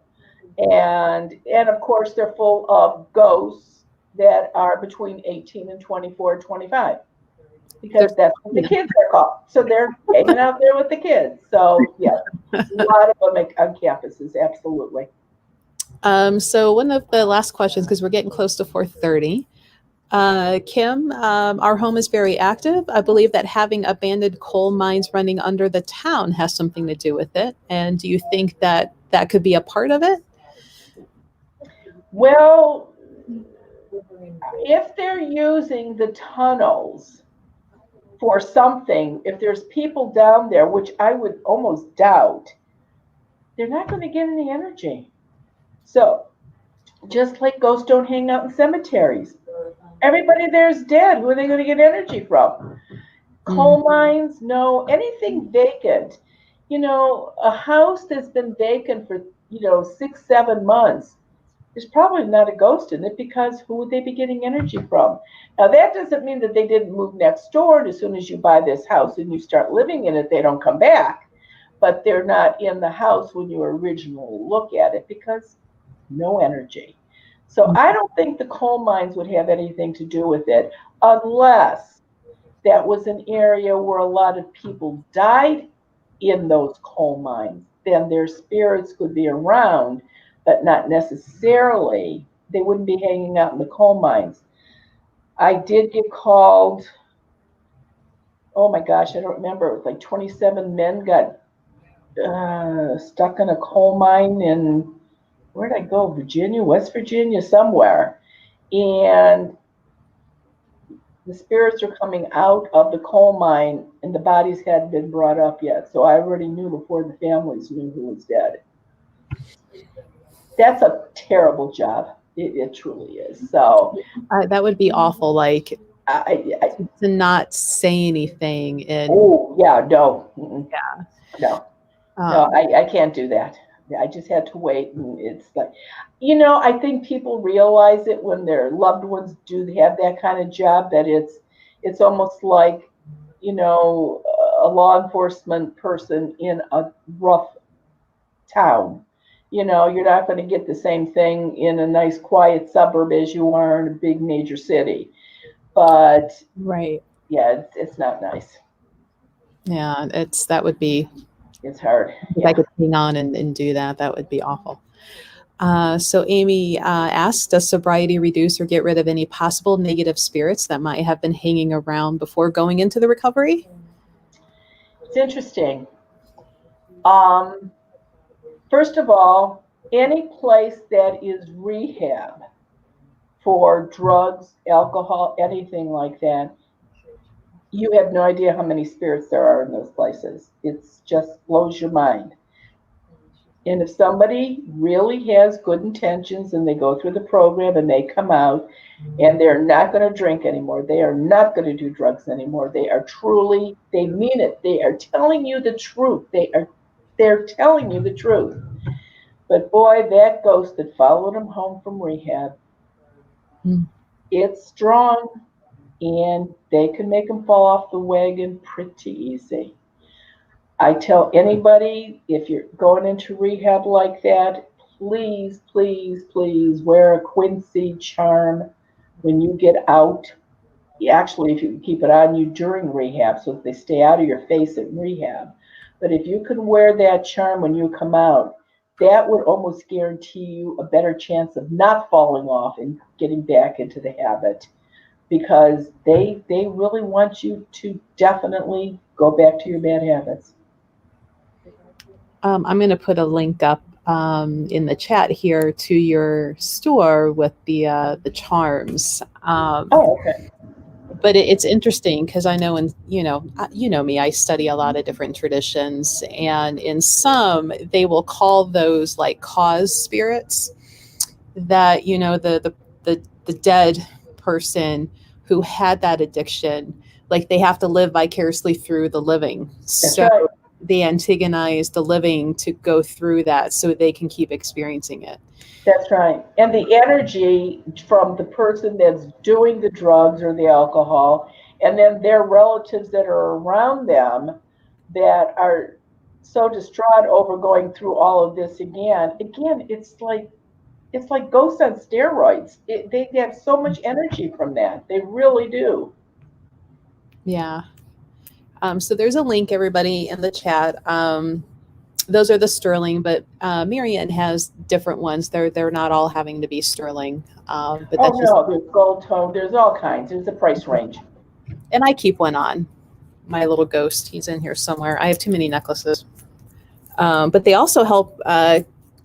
[SPEAKER 2] And of course they're full of ghosts that are between 18 and 24 and 25. Because that's what the kids are called. So they're hanging out there with the kids. So yeah, a lot of them on campuses, absolutely.
[SPEAKER 1] So one of the last questions, because we're getting close to 4:30. Kim, our home is very active. I believe that having abandoned coal mines running under the town has something to do with it. And do you think that could be a part of it?
[SPEAKER 2] Well, if they're using the tunnels for something, if there's people down there, which I would almost doubt, they're not going to get any energy. So just like ghosts don't hang out in cemeteries. Everybody there's dead. Who are they going to get energy from? Coal mines? No. Anything vacant. A house that's been vacant for, 6, 7 months, there's probably not a ghost in it because who would they be getting energy from? Now, that doesn't mean that they didn't move next door, and as soon as you buy this house and you start living in it, they don't come back. But they're not in the house when you originally look at it because no energy. So I don't think the coal mines would have anything to do with it unless that was an area where a lot of people died in those coal mines. Then their spirits could be around, but not necessarily they wouldn't be hanging out in the coal mines. I did get called, oh my gosh, I don't remember. It was like 27 men got stuck in a coal mine in, where'd I go? Virginia, West Virginia, somewhere. And the spirits are coming out of the coal mine, and the bodies hadn't been brought up yet. So I already knew before the families knew who was dead. That's a terrible job. It truly is. So
[SPEAKER 1] that would be awful. Like
[SPEAKER 2] I
[SPEAKER 1] to not say anything. And
[SPEAKER 2] oh yeah, no,
[SPEAKER 1] yeah,
[SPEAKER 2] no, I can't do that. I just had to wait, and it's like, I think people realize it when their loved ones do have that kind of job, that it's almost like, a law enforcement person in a rough town. You're not going to get the same thing in a nice quiet suburb as you are in a big major city. But
[SPEAKER 1] right,
[SPEAKER 2] yeah, it's not nice.
[SPEAKER 1] Yeah, that would be.
[SPEAKER 2] It's hard.
[SPEAKER 1] If I could hang on and do that, that would be awful. So Amy asks, does sobriety reduce or get rid of any possible negative spirits that might have been hanging around before going into the recovery?
[SPEAKER 2] It's interesting. First of all, any place that is rehab for drugs, alcohol, anything like that, you have no idea how many spirits there are in those places. It just blows your mind. And if somebody really has good intentions and they go through the program and they come out and they're not going to drink anymore, they are not going to do drugs anymore, they mean it. They are telling you the truth. They're telling you the truth. But boy, that ghost that followed them home from rehab, it's strong, and they can make them fall off the wagon pretty easy. I tell anybody, if you're going into rehab like that, please, please, please wear a quincy charm when you get out. Actually, if you can keep it on you during rehab so that they stay out of your face in rehab. But if you can wear that charm when you come out, that would almost guarantee you a better chance of not falling off and getting back into the habit, because they really want you to definitely go back to your bad habits.
[SPEAKER 1] I'm going to put a link up in the chat here to your store with the charms.
[SPEAKER 2] Okay.
[SPEAKER 1] But it's interesting because I know, you know me, I study a lot of different traditions, and in some they will call those like cause spirits, that the dead person who had that addiction, like they have to live vicariously through the living.
[SPEAKER 2] That's right.
[SPEAKER 1] They antagonize the living to go through that so they can keep experiencing it.
[SPEAKER 2] That's right. And the energy from the person that's doing the drugs or the alcohol, and then their relatives that are around them that are so distraught over going through all of this again, it's like ghosts on steroids. They get so much energy from that. They really do.
[SPEAKER 1] Yeah. So there's a link, everybody, in the chat. Those are the sterling, but Marianne has different ones. They're not all having to be sterling. But
[SPEAKER 2] there's gold tone. There's all kinds. There's a price range.
[SPEAKER 1] And I keep one on. My little ghost, he's in here somewhere. I have too many necklaces. But they also help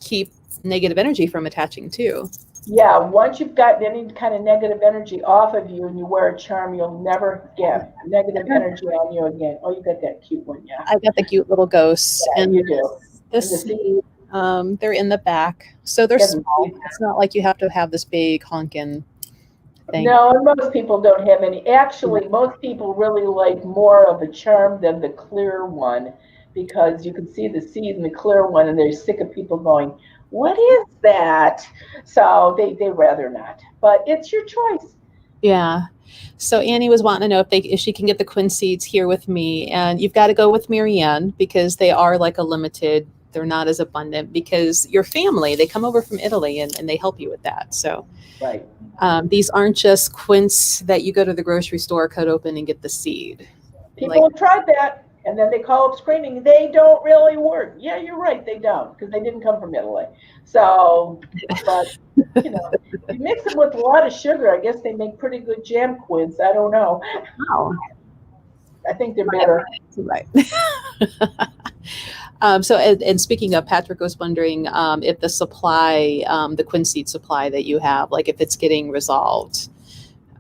[SPEAKER 1] keep negative energy from attaching too.
[SPEAKER 2] Yeah, once you've gotten any kind of negative energy off of you and you wear a charm, you'll never get negative energy on you again. Oh, you got that cute one, yeah.
[SPEAKER 1] I got the cute little ghosts.
[SPEAKER 2] Yeah, and you do.
[SPEAKER 1] They're in the back. So they're small. It's not like you have to have this big honkin' thing.
[SPEAKER 2] No, and most people don't have any. Actually, most people really like more of a charm than the clear one, because you can see the seed in the clear one and they're sick of people going, what is that? So they rather not, but it's your choice.
[SPEAKER 1] Yeah. So Annie was wanting to know if she can get the quinceads here with me, and you've got to go with Marianne because they are like a limited. They're not as abundant because your family, they come over from Italy and they help you with that. So
[SPEAKER 2] right.
[SPEAKER 1] These aren't just quince that you go to the grocery store, cut open and get the seed.
[SPEAKER 2] People have tried that And then they call up screaming, they don't really work. Yeah, you're right, they don't, because they didn't come from Italy. So, but, you know, if you mix them with a lot of sugar, I guess they make pretty good jam quids. I don't know.
[SPEAKER 1] Wow.
[SPEAKER 2] I think they're bitter.
[SPEAKER 1] Right. So, and speaking of, Patrick was wondering if the supply, the quinseed supply that you have, like if it's getting resolved.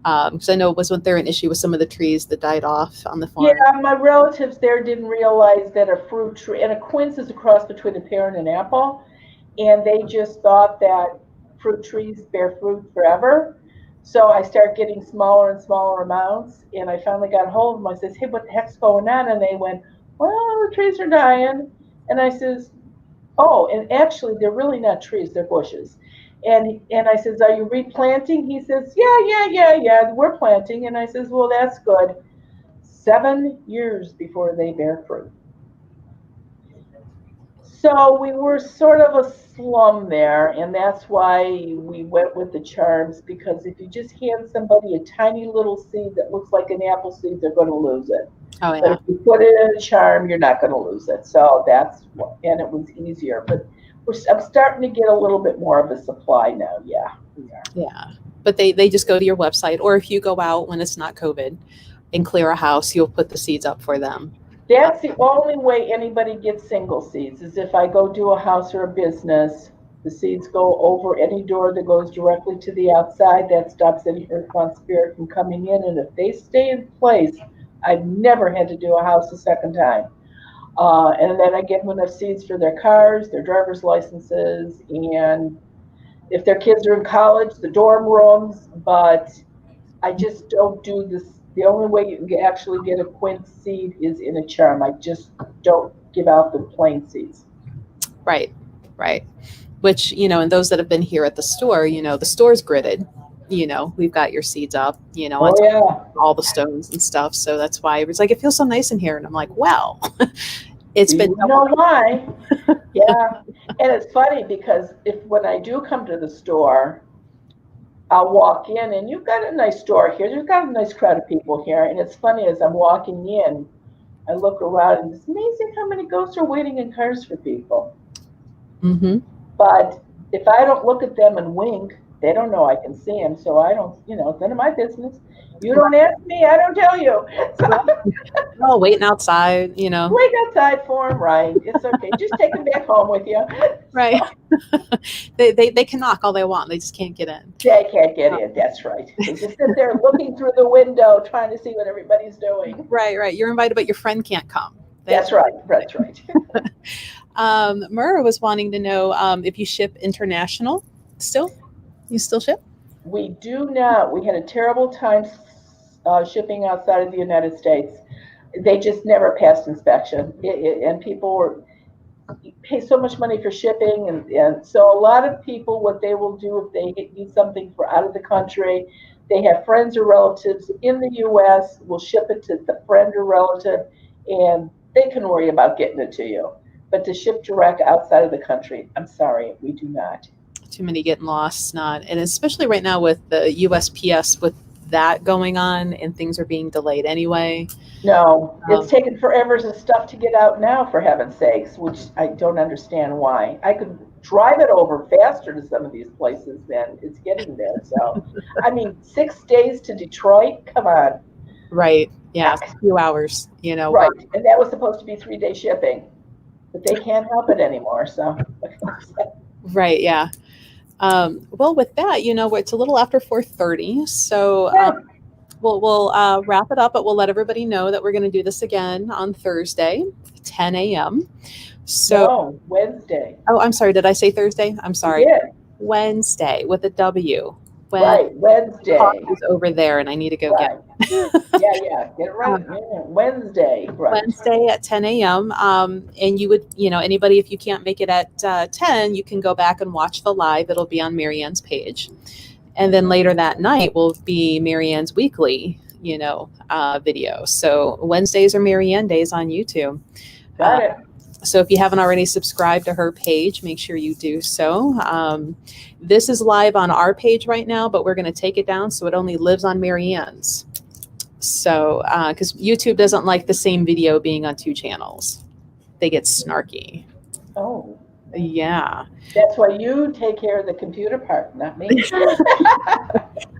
[SPEAKER 1] Because I know wasn't there an issue with some of the trees that died off on the farm?
[SPEAKER 2] Yeah, my relatives there didn't realize that a fruit tree, and a quince is a cross between a pear and an apple, and they just thought that fruit trees bear fruit forever. So I started getting smaller and smaller amounts, and I finally got a hold of them. I says, hey, what the heck's going on? And they went, well, the trees are dying. And I says, oh, and actually, they're really not trees, they're bushes. And I says, are you replanting? He says, yeah, we're planting. And I says, well, that's good. 7 years before they bear fruit. So we were sort of a slum there, and that's why we went with the charms, because if you just hand somebody a tiny little seed that looks like an apple seed, they're going to lose it.
[SPEAKER 1] Oh, yeah.
[SPEAKER 2] But if you put it in a charm, you're not going to lose it. So that's, and it was easier. But I'm starting to get a little bit more of a supply now. Yeah, we are.
[SPEAKER 1] Yeah. But they just go to your website, or if you go out when it's not COVID and clear a house, you'll put the seeds up for them.
[SPEAKER 2] That's the only way anybody gets single seeds, is if I go do a house or a business, the seeds go over any door that goes directly to the outside. That stops any Earthbound Spirit from coming in. And if they stay in place, I've never had to do a house a second time. And then I give them enough seeds for their cars, their driver's licenses, and if their kids are in college, the dorm rooms. But I just don't do this. The only way you can actually get a quince seed is in a charm. I just don't give out the plain seeds.
[SPEAKER 1] Right. Which, and those that have been here at the store, the store's gridded. We've got your seeds up, on all the stones and stuff. So that's why it was like, it feels so nice in here. And I'm like, well, it's been.
[SPEAKER 2] You know why? Yeah. And it's funny because when I do come to the store, I'll walk in, and you've got a nice store here. You've got a nice crowd of people here. And it's funny, as I'm walking in, I look around, and it's amazing how many ghosts are waiting in cars for people.
[SPEAKER 1] Mm-hmm.
[SPEAKER 2] But if I don't look at them and wink, they don't know I can see them. So I don't, it's none of my business. You don't ask me, I don't tell you.
[SPEAKER 1] Oh, waiting outside,
[SPEAKER 2] Wait outside for them, right? It's okay. Just take them back home with you.
[SPEAKER 1] Right. They can knock all they want. They just can't get in.
[SPEAKER 2] They can't get in. That's right. They just sit there looking through the window, trying to see what everybody's doing.
[SPEAKER 1] Right. You're invited, but your friend can't come.
[SPEAKER 2] That's right.
[SPEAKER 1] Murrah was wanting to know if you ship international still. You still ship?
[SPEAKER 2] We do not. We had a terrible time shipping outside of the United States. They just never passed inspection, and people pay so much money for shipping, and so a lot of people, what they will do if they need something for out of the country, they have friends or relatives in the U.S. will ship it to the friend or relative, and they can worry about getting it to you. But to ship direct outside of the country, I'm sorry, we do not.
[SPEAKER 1] Too many getting lost, and especially right now with the USPS, with that going on and things are being delayed anyway.
[SPEAKER 2] No, it's taken forever and stuff to get out now, for heaven's sakes, which I don't understand why. I could drive it over faster to some of these places than it's getting there. So, 6 days to Detroit, come on.
[SPEAKER 1] Right, yeah, a few hours,
[SPEAKER 2] Right, and that was supposed to be 3-day shipping, but they can't help it anymore, so.
[SPEAKER 1] Right, yeah. Well, with that, it's a little after 4:30, so we'll wrap it up, but we'll let everybody know that we're going to do this again on Thursday, 10 a.m. So
[SPEAKER 2] no, Wednesday.
[SPEAKER 1] Oh, I'm sorry. Did I say Thursday? I'm sorry.
[SPEAKER 2] You did.
[SPEAKER 1] Wednesday with a W.
[SPEAKER 2] Right, Wednesday.
[SPEAKER 1] Is over there, and I need to go get it.
[SPEAKER 2] Yeah, get it right. Wednesday. Right.
[SPEAKER 1] Wednesday at 10 a.m. And you would, anybody, if you can't make it at 10, you can go back and watch the live. It'll be on Marianne's page. And then later that night will be Marianne's weekly, video. So Wednesdays are Marianne days on YouTube.
[SPEAKER 2] Got it.
[SPEAKER 1] So if you haven't already subscribed to her page, make sure you do so. This is live on our page right now, but we're going to take it down so it only lives on Marianne's. So, because YouTube doesn't like the same video being on two channels, they get snarky.
[SPEAKER 2] Oh,
[SPEAKER 1] Yeah.
[SPEAKER 2] that's why you take care of the computer part, not me.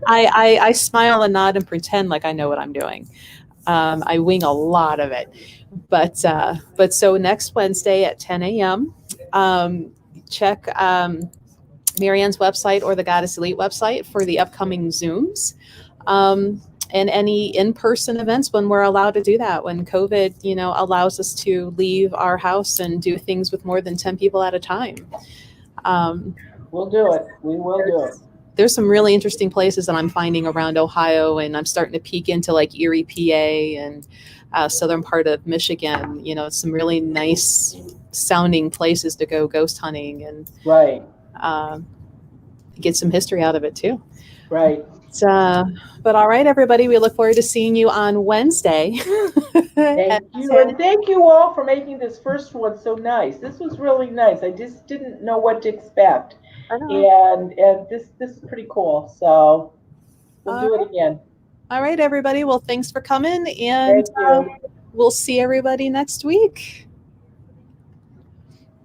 [SPEAKER 1] I smile and nod and pretend like I know what I'm doing. I wing a lot of it. But so next Wednesday at 10 a.m., check Marianne's website or the Goddess Elite website for the upcoming Zooms. And any in-person events when we're allowed to do that, when COVID, allows us to leave our house and do things with more than 10 people at a time.
[SPEAKER 2] We'll do it. We will do it.
[SPEAKER 1] There's some really interesting places that I'm finding around Ohio, and I'm starting to peek into like Erie, PA, and southern part of Michigan. Some really nice sounding places to go ghost hunting and
[SPEAKER 2] right.
[SPEAKER 1] Get some history out of it too.
[SPEAKER 2] Right.
[SPEAKER 1] But all right, everybody, we look forward to seeing you on Wednesday.
[SPEAKER 2] Thank you. And thank you all for making this first one so nice. This was really nice. I just didn't know what to expect. And this is pretty cool. So we'll do it again.
[SPEAKER 1] All right, everybody. Well, thanks for coming. And we'll see everybody next week.